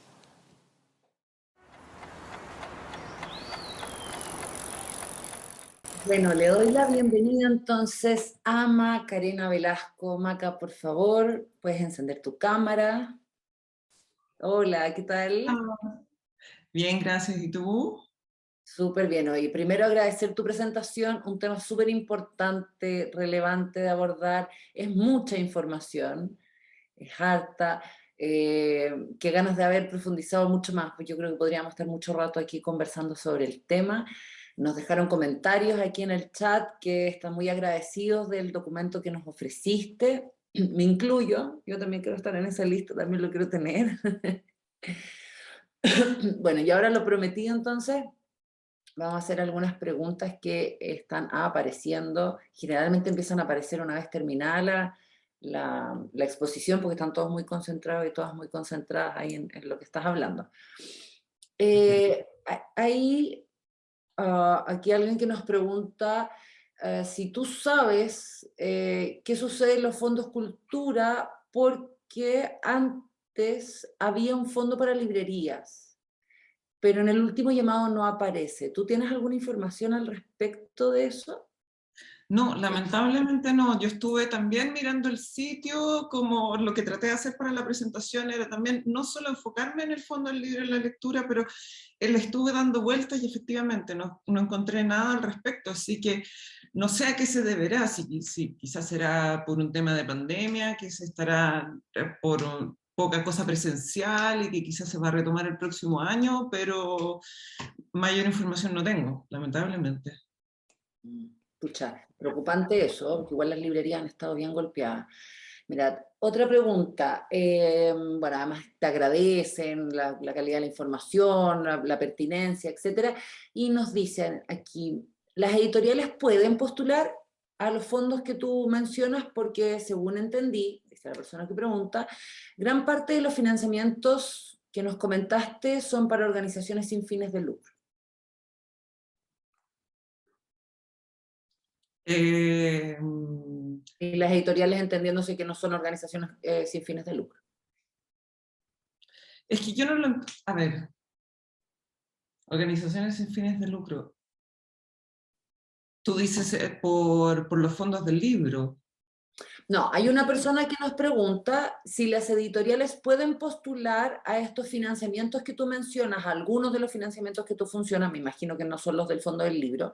S1: Bueno, le doy la bienvenida entonces a Macarena Velasco. Maca, por favor, puedes encender tu cámara. Hola, ¿qué tal?
S3: Ah, bien, gracias. ¿Y tú?
S1: Súper bien. Oye, primero agradecer tu presentación, un tema súper importante, relevante de abordar. Es mucha información, es harta. Qué ganas de haber profundizado mucho más, pues yo creo que podríamos estar mucho rato aquí conversando sobre el tema. Nos dejaron comentarios aquí en el chat que están muy agradecidos del documento que nos ofreciste. Me incluyo, yo también quiero estar en esa lista, también lo quiero tener. Bueno, y ahora lo prometido entonces. Vamos a hacer algunas preguntas que están apareciendo. Generalmente empiezan a aparecer una vez terminada la exposición, porque están todos muy concentrados y todas muy concentradas ahí en lo que estás hablando. Hay aquí alguien que nos pregunta si tú sabes qué sucede en los fondos cultura, porque antes había un fondo para librerías, pero en el último llamado no aparece. ¿Tú tienes alguna información al respecto de eso?
S3: No, lamentablemente no. Yo estuve también mirando el sitio, como lo que traté de hacer para la presentación era también no solo enfocarme en el fondo del libro y la lectura, pero le estuve dando vueltas y efectivamente no encontré nada al respecto, así que no sé a qué se deberá, si quizás será por un tema de pandemia, que se estará por poca cosa presencial y que quizás se va a retomar el próximo año, pero mayor información no tengo, lamentablemente.
S1: Pucha, preocupante eso, porque igual las librerías han estado bien golpeadas. Mira, otra pregunta. Bueno, además te agradecen la calidad de la información, la pertinencia, etcétera, y nos dicen aquí, las editoriales pueden postular a los fondos que tú mencionas porque, según entendí, dice la persona que pregunta, gran parte de los financiamientos que nos comentaste son para organizaciones sin fines de lucro.
S3: Eh,
S1: Y las editoriales entendiéndose que no son organizaciones sin fines de lucro.
S3: es que yo no lo... A ver, organizaciones sin fines de lucro. Tú dices por los fondos del libro.
S1: No, hay una persona que nos pregunta si las editoriales pueden postular a estos financiamientos que tú mencionas, algunos de los financiamientos que tú funcionas, me imagino que no son los del fondo del libro,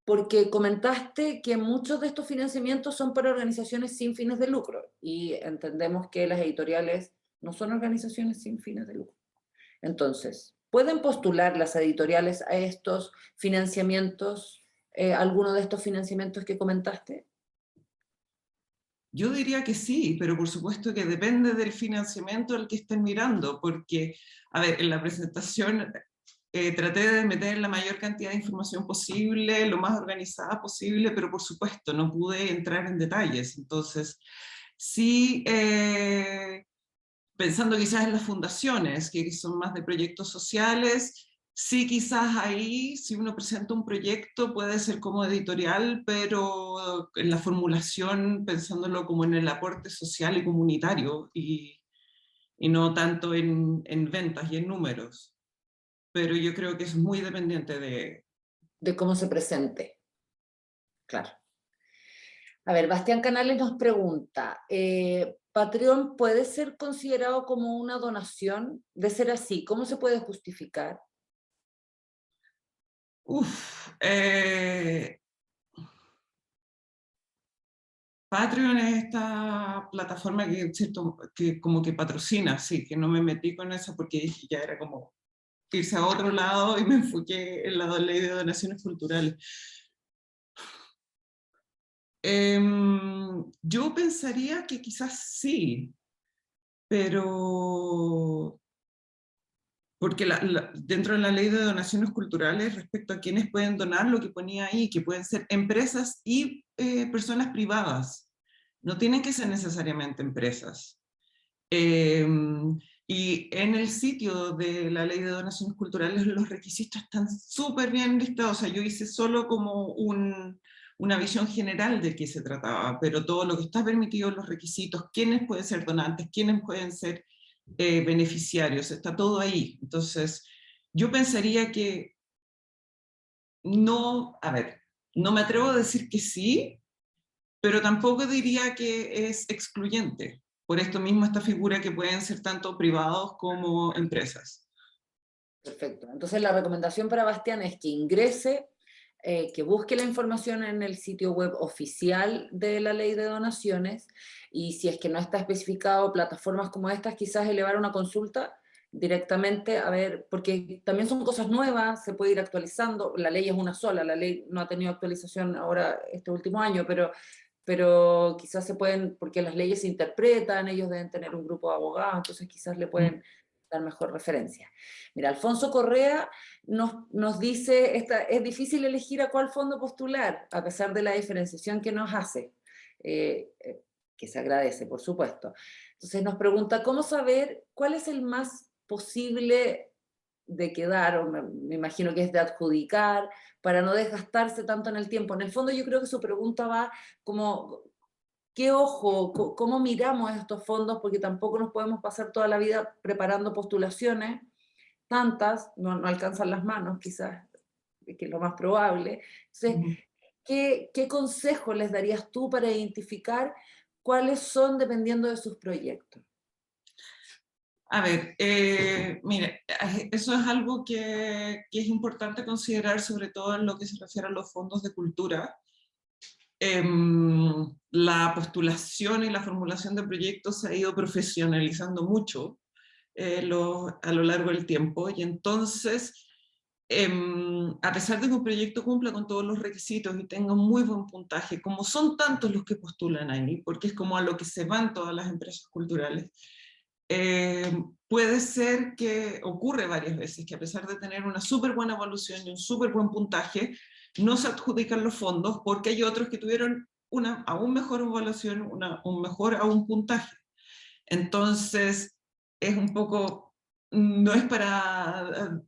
S1: porque comentaste que muchos de estos financiamientos son para organizaciones sin fines de lucro y entendemos que las editoriales no son organizaciones sin fines de lucro. Entonces, ¿Pueden postular las editoriales a estos financiamientos, alguno de estos financiamientos que comentaste?
S3: Yo diría que sí, pero por supuesto que depende del financiamiento al que estén mirando, porque, a ver, en la presentación traté de meter la mayor cantidad de información posible, lo más organizada posible, pero por supuesto no pude entrar en detalles. Entonces, sí, pensando quizás en las fundaciones, que son más de proyectos sociales, sí quizás ahí, si uno presenta un proyecto, puede ser como editorial, pero en la formulación pensándolo como en el aporte social y comunitario, y no tanto en ventas y en números. Pero yo creo que es muy dependiente de...
S1: De cómo se presente, claro. A ver, Bastián Canales nos pregunta, ¿Patreon puede ser considerado como una donación? De ser así, ¿cómo se puede justificar?
S3: Patreon es esta plataforma que, ¿cierto?, que como que patrocina, sí, que no me metí con eso porque dije ya era como irse a otro lado y me enfoqué en la ley de donaciones culturales. Yo pensaría que quizás sí, pero porque dentro de la ley de donaciones culturales, respecto a quienes pueden donar, lo que ponía ahí, que pueden ser empresas y personas privadas, no tienen que ser necesariamente empresas. Y en el sitio de la ley de donaciones culturales los requisitos están súper bien listados. O sea, yo hice solo como una visión general de qué se trataba, pero todo lo que está permitido, los requisitos, quiénes pueden ser donantes, quiénes pueden ser beneficiarios, está todo ahí. Entonces, yo pensaría que no, a ver, no me atrevo a decir que sí, pero tampoco diría que es excluyente. Por esto mismo esta figura que pueden ser tanto privados como empresas.
S1: Perfecto. Entonces la recomendación para Bastián es que ingrese, que busque la información en el sitio web oficial de la ley de donaciones, y si es que no está especificado plataformas como estas, quizás elevar una consulta directamente, a ver, porque también son cosas nuevas, se puede ir actualizando, la ley es una sola, la ley no ha tenido actualización ahora este último año, pero quizás se pueden, porque las leyes se interpretan, ellos deben tener un grupo de abogados, entonces quizás le pueden dar mejor referencia. Mira, Alfonso Correa nos dice, es difícil elegir a cuál fondo postular, a pesar de la diferenciación que nos hace, que se agradece, por supuesto. Entonces nos pregunta, ¿cómo saber cuál es el más posible de quedar, o me imagino que es de adjudicar, para no desgastarse tanto en el tiempo? En el fondo yo creo que su pregunta va como, ¿qué ojo, cómo miramos estos fondos? Porque tampoco nos podemos pasar toda la vida preparando postulaciones, tantas, no alcanzan las manos quizás, que es lo más probable. Entonces, ¿qué consejo les darías tú para identificar cuáles son dependiendo de sus proyectos?
S3: A ver, mire, eso es algo que es importante considerar, sobre todo en lo que se refiere a los fondos de cultura. La postulación y la formulación de proyectos se ha ido profesionalizando mucho a lo largo del tiempo, y entonces, a pesar de que un proyecto cumpla con todos los requisitos y tenga un muy buen puntaje, como son tantos los que postulan ahí, porque es como a lo que se van todas las empresas culturales, puede ser que ocurre varias veces que a pesar de tener una súper buena evaluación y un súper buen puntaje, no se adjudican los fondos porque hay otros que tuvieron una aún mejor evaluación, un mejor aún puntaje. Entonces, es un poco, no es para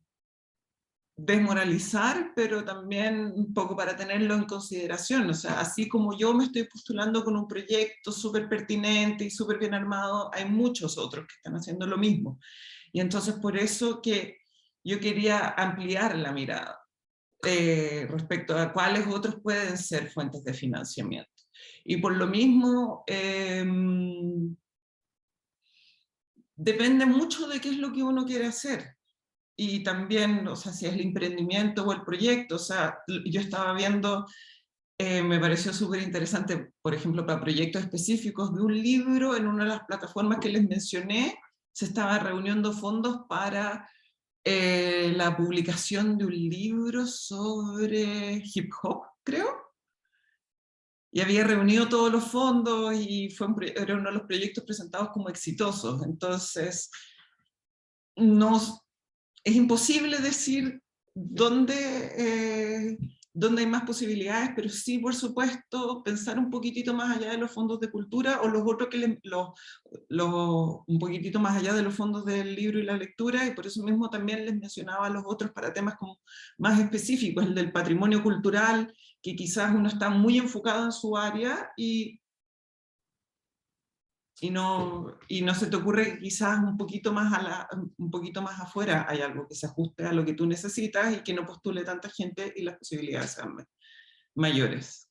S3: desmoralizar, pero también un poco para tenerlo en consideración. O sea, así como yo me estoy postulando con un proyecto súper pertinente y súper bien armado, hay muchos otros que están haciendo lo mismo. Y entonces por eso que yo quería ampliar la mirada respecto a cuáles otros pueden ser fuentes de financiamiento. Y por lo mismo, depende mucho de qué es lo que uno quiere hacer. Y también, o sea, si es el emprendimiento o el proyecto. O sea, yo estaba viendo, me pareció súper interesante, por ejemplo, para proyectos específicos de un libro, en una de las plataformas que les mencioné, se estaba reuniendo fondos para la publicación de un libro sobre hip hop, creo, y había reunido todos los fondos y era uno de los proyectos presentados como exitosos. Entonces, no, es imposible decir dónde hay más posibilidades, pero sí, por supuesto, pensar un poquitito más allá de los fondos de cultura o los otros un poquitito más allá de los fondos del libro y la lectura, y por eso mismo también les mencionaba los otros para temas como más específicos, el del patrimonio cultural, que quizás uno está muy enfocado en su área y no se te ocurre que quizás un poquito más afuera hay algo que se ajuste a lo que tú necesitas y que no postule tanta gente y las posibilidades sean mayores.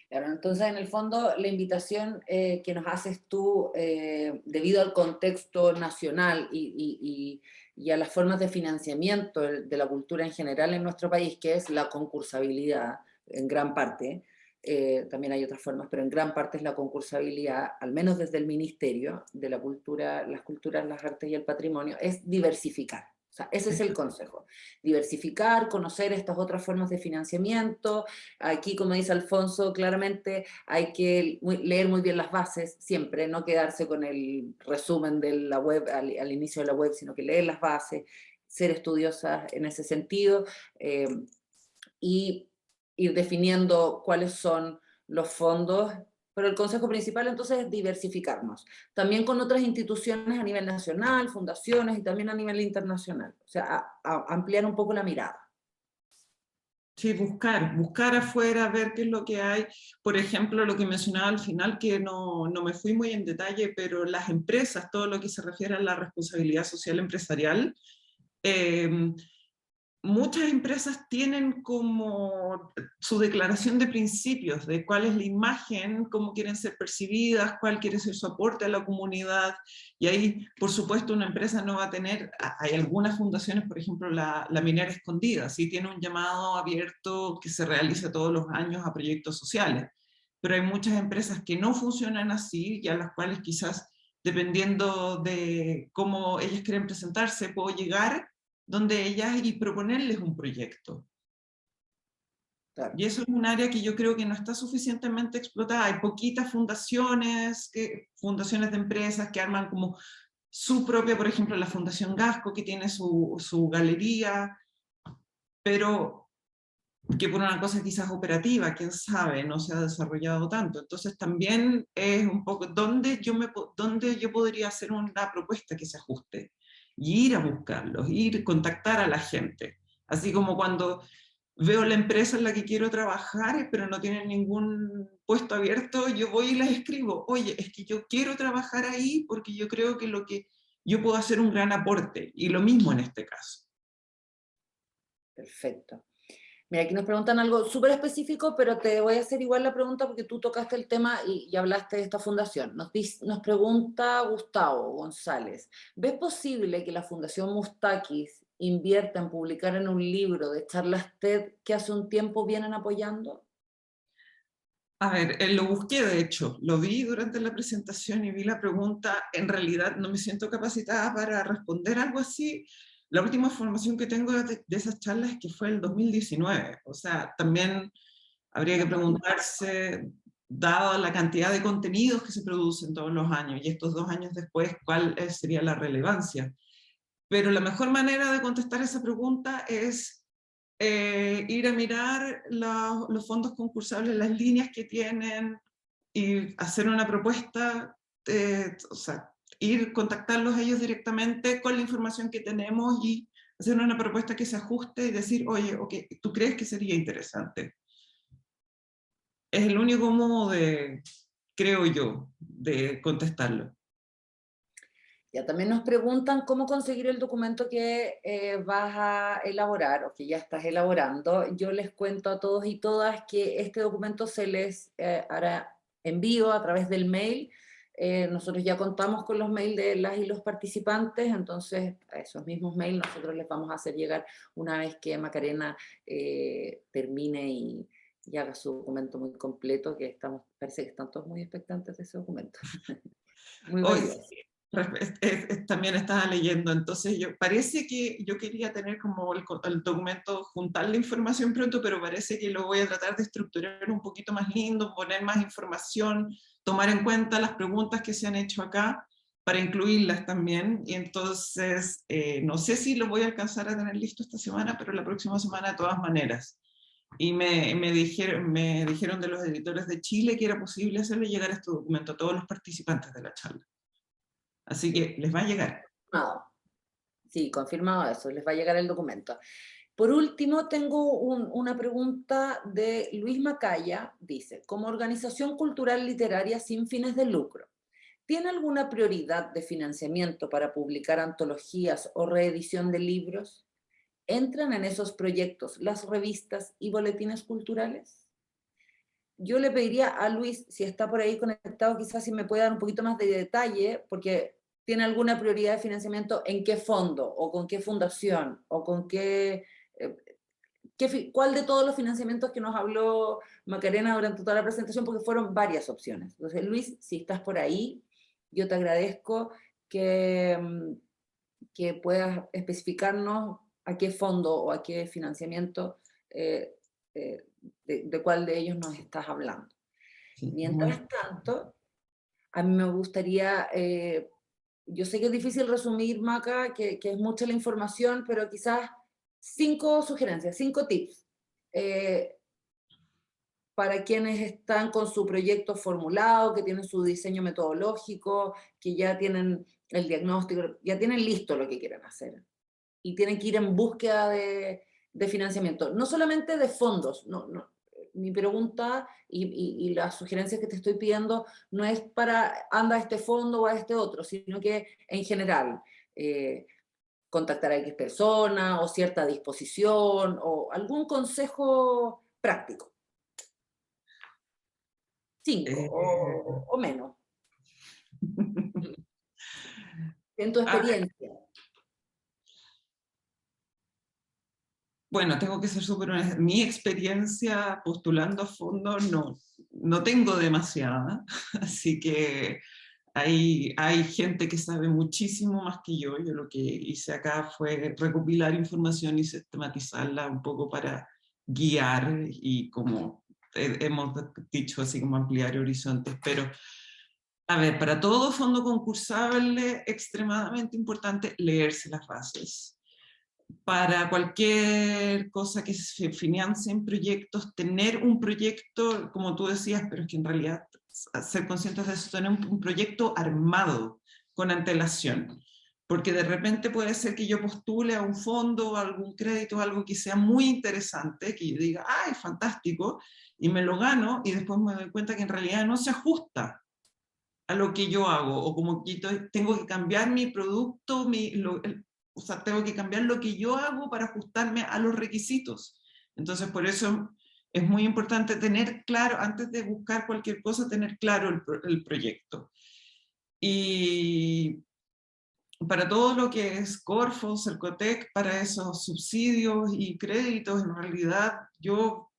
S1: Claro, entonces, en el fondo, la invitación que nos haces tú, debido al contexto nacional y a las formas de financiamiento de la cultura en general en nuestro país, que es la concursabilidad, en gran parte, también hay otras formas, pero en gran parte es la concursabilidad, al menos desde el Ministerio de la Cultura, las Culturas, las Artes y el Patrimonio, es diversificar. O sea, ese es el consejo. Diversificar, conocer estas otras formas de financiamiento. Aquí, como dice Alfonso, claramente hay que leer muy bien las bases, siempre, no quedarse con el resumen de la web al inicio de la web, sino que leer las bases, ser estudiosas en ese sentido, y ir definiendo cuáles son los fondos. Pero el consejo principal entonces es diversificarnos, también con otras instituciones a nivel nacional, fundaciones y también a nivel internacional, o sea, ampliar un poco la mirada.
S3: Sí, buscar afuera, ver qué es lo que hay. Por ejemplo, lo que mencionaba al final, que no me fui muy en detalle, pero las empresas, todo lo que se refiere a la responsabilidad social empresarial, eh, muchas empresas tienen como su declaración de principios, de cuál es la imagen, cómo quieren ser percibidas, cuál quiere ser su aporte a la comunidad, y ahí, por supuesto, una empresa no va a tener, hay algunas fundaciones, por ejemplo, la Minera Escondida, sí tiene un llamado abierto que se realiza todos los años a proyectos sociales, pero hay muchas empresas que no funcionan así y a las cuales quizás, dependiendo de cómo ellas quieren presentarse, puedo llegar donde ellas y proponerles un proyecto.
S1: Claro.
S3: Y eso es un área que yo creo que no está suficientemente explotada. Hay poquitas fundaciones, fundaciones de empresas que arman como su propia, por ejemplo, la Fundación Gasco, que tiene su galería, pero que por una cosa quizás operativa, quién sabe, no se ha desarrollado tanto. Entonces también es un poco dónde yo podría hacer una propuesta que se ajuste y ir a buscarlos, ir a contactar a la gente. Así como cuando veo la empresa en la que quiero trabajar, pero no tienen ningún puesto abierto, yo voy y les escribo, oye, es que yo quiero trabajar ahí porque yo creo que lo que yo puedo hacer un gran aporte. Y lo mismo en este caso.
S1: Perfecto. Mira, aquí nos preguntan algo súper específico, pero te voy a hacer igual la pregunta porque tú tocaste el tema y hablaste de esta fundación. Nos pregunta Gustavo González, ¿ves posible que la Fundación Mustakis invierta en publicar en un libro de charlas TED que hace un tiempo vienen apoyando?
S3: A ver, lo busqué de hecho, lo vi durante la presentación y vi la pregunta, en realidad no me siento capacitada para responder algo así. La última formación que tengo de esas charlas es que fue el 2019, o sea, también habría que preguntarse, dada la cantidad de contenidos que se producen todos los años y estos 2 años después, cuál sería la relevancia. Pero la mejor manera de contestar esa pregunta es ir a mirar los fondos concursables, las líneas que tienen y hacer una propuesta, o sea, ir contactarlos a ellos directamente con la información que tenemos y hacer una propuesta que se ajuste y decir, oye, okay, ¿tú crees que sería interesante? Es el único modo de, creo yo, de contestarlo.
S1: Ya también nos preguntan cómo conseguir el documento que vas a elaborar o que ya estás elaborando. Yo les cuento a todos y todas que este documento se les hará envío a través del mail. Nosotros ya contamos con los mails de las y los participantes, entonces a esos mismos mails nosotros les vamos a hacer llegar una vez que Macarena termine y haga su documento muy completo, que parece que están todos muy expectantes de ese documento. Muy
S3: Hoy,
S1: valioso.
S3: También estaba leyendo, entonces parece que yo quería tener como el documento, juntar la información pronto, pero parece que lo voy a tratar de estructurar un poquito más lindo, poner más información, tomar en cuenta las preguntas que se han hecho acá, para incluirlas también, y entonces no sé si lo voy a alcanzar a tener listo esta semana, pero la próxima semana de todas maneras. Y me dijeron de los editores de Chile que era posible hacerle llegar este documento a todos los participantes de la charla. Así que les va a llegar.
S1: Confirmado. Sí, confirmado eso, les va a llegar el documento. Por último, tengo una pregunta de Luis Macaya, dice, como organización cultural literaria sin fines de lucro, ¿tiene alguna prioridad de financiamiento para publicar antologías o reedición de libros? ¿Entran en esos proyectos las revistas y boletines culturales? Yo le pediría a Luis, si está por ahí conectado, quizás si me puede dar un poquito más de detalle, porque tiene alguna prioridad de financiamiento, en qué fondo, o con qué fundación, o con cuál de todos los financiamientos que nos habló Macarena durante toda la presentación, porque fueron varias opciones. Entonces, Luis, si estás por ahí, yo te agradezco que puedas especificarnos a qué fondo o a qué financiamiento, eh, de cuál de ellos nos estás hablando.
S3: Sí,
S1: Mientras tanto, a mí me gustaría, yo sé que es difícil resumir, Maca, que es mucha la información, pero quizás 5 sugerencias, 5 tips para quienes están con su proyecto formulado, que tienen su diseño metodológico, que ya tienen el diagnóstico, ya tienen listo lo que quieren hacer y tienen que ir en búsqueda de financiamiento, no solamente de fondos. Mi pregunta y las sugerencias que te estoy pidiendo no es para anda a este fondo o a este otro, sino que en general, contactar a X persona o cierta disposición o algún consejo práctico. 5
S3: Eh,
S1: o menos, en tu
S3: ah,
S1: experiencia.
S3: bueno, tengo que ser súper honesta. Mi experiencia postulando a fondos no tengo demasiada, así que hay gente que sabe muchísimo más que yo. Yo lo que hice acá fue recopilar información y sistematizarla un poco para guiar y como hemos dicho, así como ampliar horizontes, pero a ver, para todo fondo concursable, extremadamente importante leerse las bases. Para cualquier cosa que se financie en proyectos, tener un proyecto, como tú decías, pero es que en realidad ser conscientes de eso, tener un proyecto armado con antelación. Porque de repente puede ser que yo postule a un fondo, a algún crédito, algo que sea muy interesante, que yo diga, ¡ay, fantástico! Y me lo gano y después me doy cuenta que en realidad no se ajusta a lo que yo hago, o como que tengo que cambiar mi producto, o sea, tengo que cambiar lo que yo hago para ajustarme a los requisitos. Entonces, por eso es muy importante tener claro, antes de buscar cualquier cosa, tener claro el proyecto. Y para todo lo que es Corfo, Cercotec, para esos subsidios y créditos, en realidad yo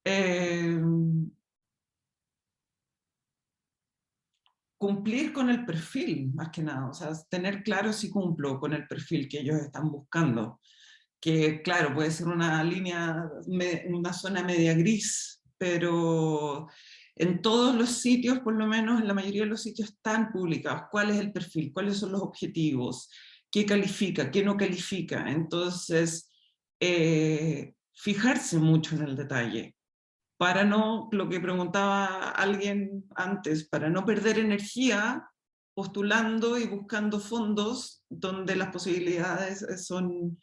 S3: eh, cumplir con el perfil, más que nada, o sea, tener claro si cumplo con el perfil que ellos están buscando, que claro, puede ser una línea, una zona media gris, pero en todos los sitios, por lo menos en la mayoría de los sitios están publicados cuál es el perfil, cuáles son los objetivos, qué califica, qué no califica, entonces fijarse mucho en el detalle para no, lo que preguntaba alguien antes, para no perder energía postulando y buscando fondos donde las posibilidades son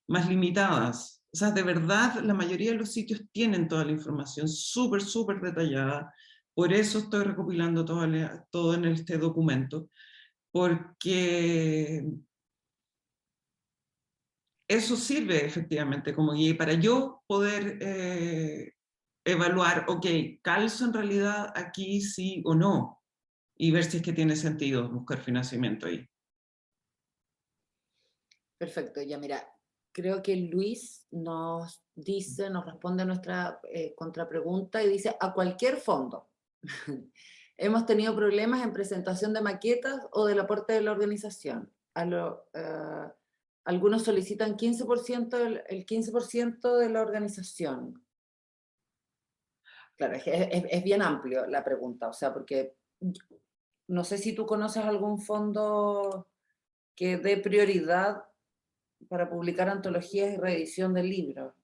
S3: más limitadas. O sea, de verdad, la mayoría de los sitios tienen toda la información súper, súper detallada. Por eso estoy recopilando todo en este documento, porque eso sirve efectivamente como guía para yo poder evaluar, ok, calzo en realidad aquí sí o no, y ver si es que tiene sentido buscar financiamiento ahí.
S1: Perfecto, ya mira, creo que Luis nos dice, nos responde a nuestra contrapregunta y dice a cualquier fondo. hemos tenido problemas en presentación de maquetas o del aporte de la organización. Algunos solicitan 15%, el 15% de la organización. Claro, es bien amplio la pregunta, o sea, porque no sé si tú conoces algún fondo que dé prioridad para publicar antologías y reedición del libro.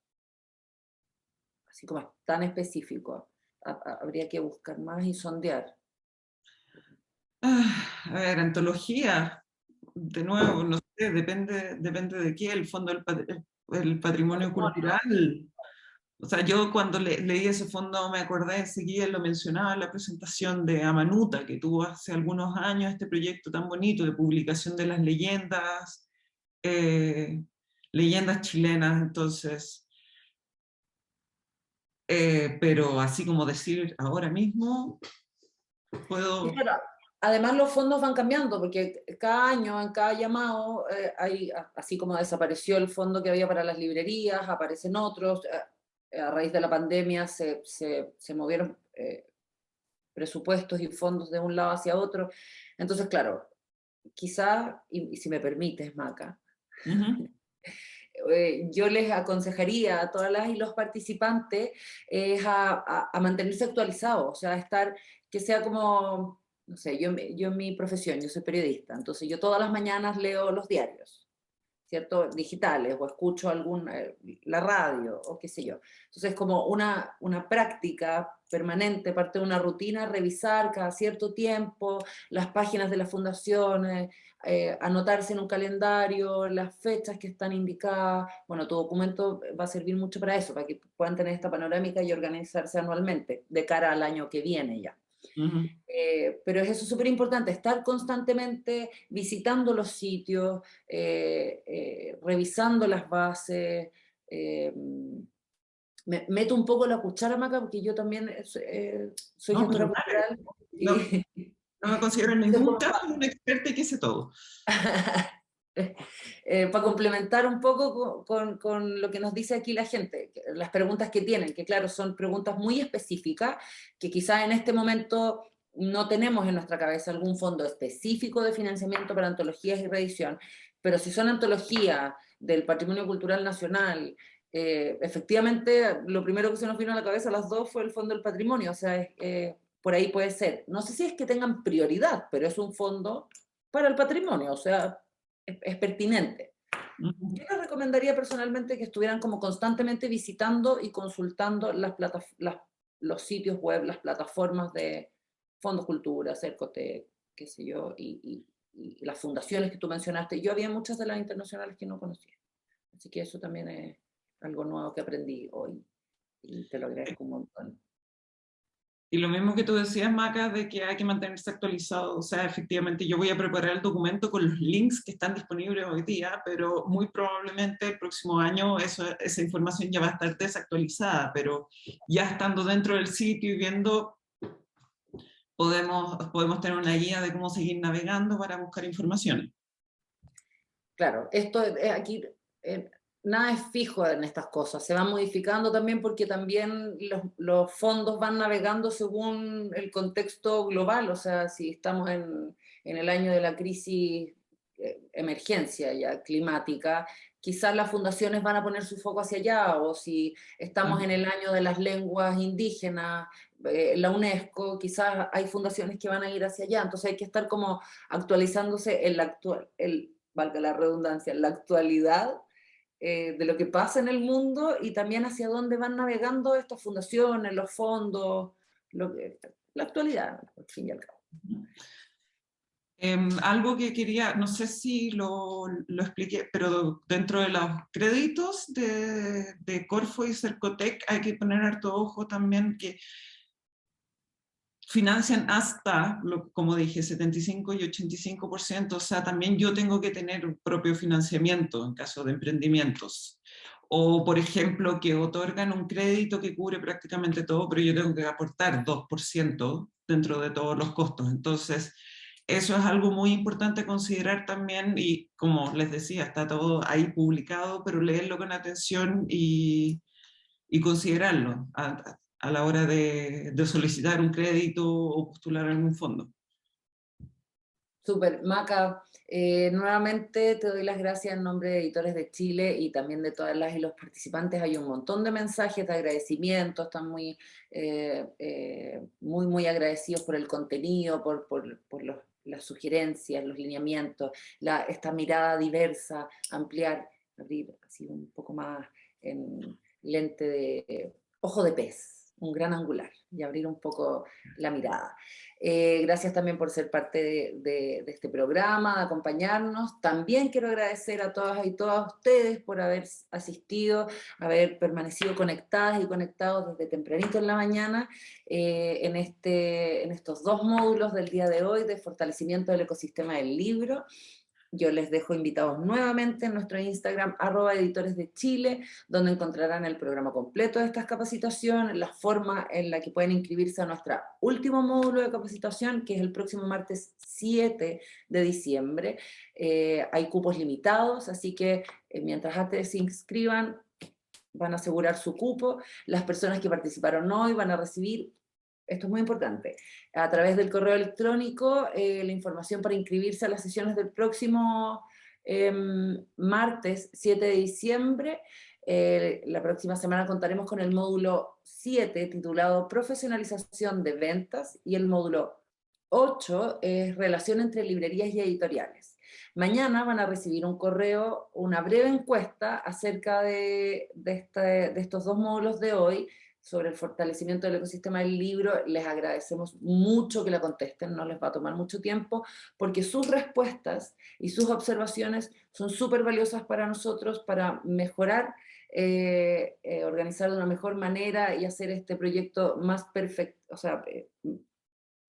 S1: Así como es tan específico. Habría que buscar más y sondear.
S3: A ver, antología, de nuevo, no sé, depende de qué, el fondo el patrimonio cultural. O sea, yo cuando leí ese fondo me acordé enseguida, lo mencionaba en la presentación de Amanuta, que tuvo hace algunos años este proyecto tan bonito de publicación de las leyendas chilenas, entonces, pero así como decir ahora mismo, puedo...
S1: Claro, además los fondos van cambiando, porque cada año, en cada llamado, así como desapareció el fondo que había para las librerías, aparecen otros. A raíz de la pandemia se movieron presupuestos y fondos de un lado hacia otro. Entonces, claro, quizás, y si me permites, Maca, yo les aconsejaría a todas las y los participantes a mantenerse actualizados, o sea, que sea como, no sé, yo en mi profesión, yo soy periodista, entonces yo todas las mañanas leo los diarios, ¿cierto? Digitales, o escucho la radio, o qué sé yo. Entonces, como una práctica permanente, parte de una rutina, revisar cada cierto tiempo las páginas de las fundaciones, anotarse en un calendario las fechas que están indicadas. Bueno, tu documento va a servir mucho para eso, para que puedan tener esta panorámica y organizarse anualmente, de cara al año que viene ya. Pero es eso súper importante, estar constantemente visitando los sitios, revisando las bases. Me meto un poco la cuchara, Maca, porque yo también soy
S3: No,
S1: gestora
S3: pero dale,
S1: cultural.
S3: no, no me considero en ningún caso una experta y que sé todo.
S1: Para complementar un poco con lo que nos dice aquí la gente, las preguntas que tienen, que claro, son preguntas muy específicas, que quizás en este momento no tenemos en nuestra cabeza algún fondo específico de financiamiento para antologías y reedición, pero si son antologías del patrimonio cultural nacional, efectivamente lo primero que se nos vino a la cabeza a las dos fue el Fondo del Patrimonio, o sea, por ahí puede ser. No sé si es que tengan prioridad, pero es un fondo para el patrimonio, o sea, es pertinente. Yo les recomendaría personalmente que estuvieran como constantemente visitando y consultando los sitios web, las plataformas de Fondos Cultura, Cercotec, qué sé yo, y las fundaciones que tú mencionaste. Yo había muchas de las internacionales que no conocía. Así que eso también es algo nuevo que aprendí hoy y te lo agradezco un montón.
S3: Y lo mismo que tú decías, Maca, de que hay que mantenerse actualizado. O sea, efectivamente, yo voy a preparar el documento con los links que están disponibles hoy día, pero muy probablemente el próximo año esa información ya va a estar desactualizada, pero ya estando dentro del sitio y viendo, podemos tener una guía de cómo seguir navegando para buscar información.
S1: Claro, esto aquí nada es fijo en estas cosas, se van modificando también porque también los fondos van navegando según el contexto global, o sea, si estamos en el año de la crisis, emergencia ya climática, quizás las fundaciones van a poner su foco hacia allá, o si estamos en el año de las lenguas indígenas, la UNESCO, quizás hay fundaciones que van a ir hacia allá, entonces hay que estar como actualizándose en la actual, valga la redundancia, la actualidad de lo que pasa en el mundo y también hacia dónde van navegando estas fundaciones, los fondos, la actualidad, al fin y al cabo.
S3: Algo que quería, no sé si lo expliqué, pero dentro de los créditos de Corfo y Cercotec hay que poner harto ojo también que financian hasta, como dije, 75 y 85%, o sea, también yo tengo que tener un propio financiamiento en caso de emprendimientos. O, por ejemplo, que otorgan un crédito que cubre prácticamente todo, pero yo tengo que aportar 2% dentro de todos los costos. Entonces, eso es algo muy importante considerar también, y como les decía, está todo ahí publicado, pero leerlo con atención y considerarlo. a la hora de solicitar un crédito o postular algún fondo.
S1: Súper, Maca, nuevamente te doy las gracias en nombre de Editores de Chile y también de todas las y los participantes. Hay un montón de mensajes de agradecimiento, están muy agradecidos por el contenido, por las sugerencias, los lineamientos, esta mirada diversa, ampliar, abrir así un poco más en lente de ojo de pez, un gran angular, y abrir un poco la mirada. Gracias también por ser parte de este programa, de acompañarnos. También quiero agradecer a todas y todos ustedes por haber asistido, haber permanecido conectadas y conectados desde tempranito en la mañana en estos 2 módulos del día de hoy de fortalecimiento del ecosistema del libro. Yo les dejo invitados nuevamente en nuestro Instagram, @editoresdechile, donde encontrarán el programa completo de estas capacitaciones, la forma en la que pueden inscribirse a nuestro último módulo de capacitación, que es el próximo martes 7 de diciembre. Hay cupos limitados, así que mientras antes se inscriban, van a asegurar su cupo. Las personas que participaron hoy van a recibir, esto es muy importante, a través del correo electrónico, la información para inscribirse a las sesiones del próximo martes 7 de diciembre. La próxima semana contaremos con el módulo 7 titulado Profesionalización de Ventas y el módulo 8 es Relación entre librerías y editoriales. Mañana van a recibir un correo, una breve encuesta acerca de estos 2 módulos de hoy, sobre el fortalecimiento del ecosistema del libro. Les agradecemos mucho que la contesten, no les va a tomar mucho tiempo, porque sus respuestas y sus observaciones son súper valiosas para nosotros, para mejorar, organizar de una mejor manera y hacer este proyecto más perfecto, o sea,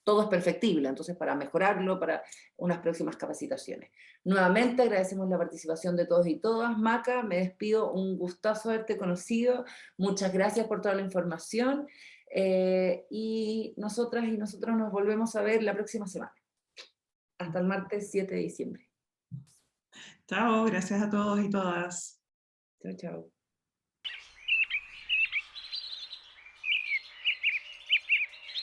S1: todo es perfectible, entonces para mejorarlo, para unas próximas capacitaciones. Nuevamente agradecemos la participación de todos y todas. Maca, me despido, un gustazo haberte conocido, muchas gracias por toda la información, y nosotras y nosotros nos volvemos a ver la próxima semana. Hasta el martes 7 de diciembre.
S3: Chao, gracias a todos y todas.
S1: Chao, chao.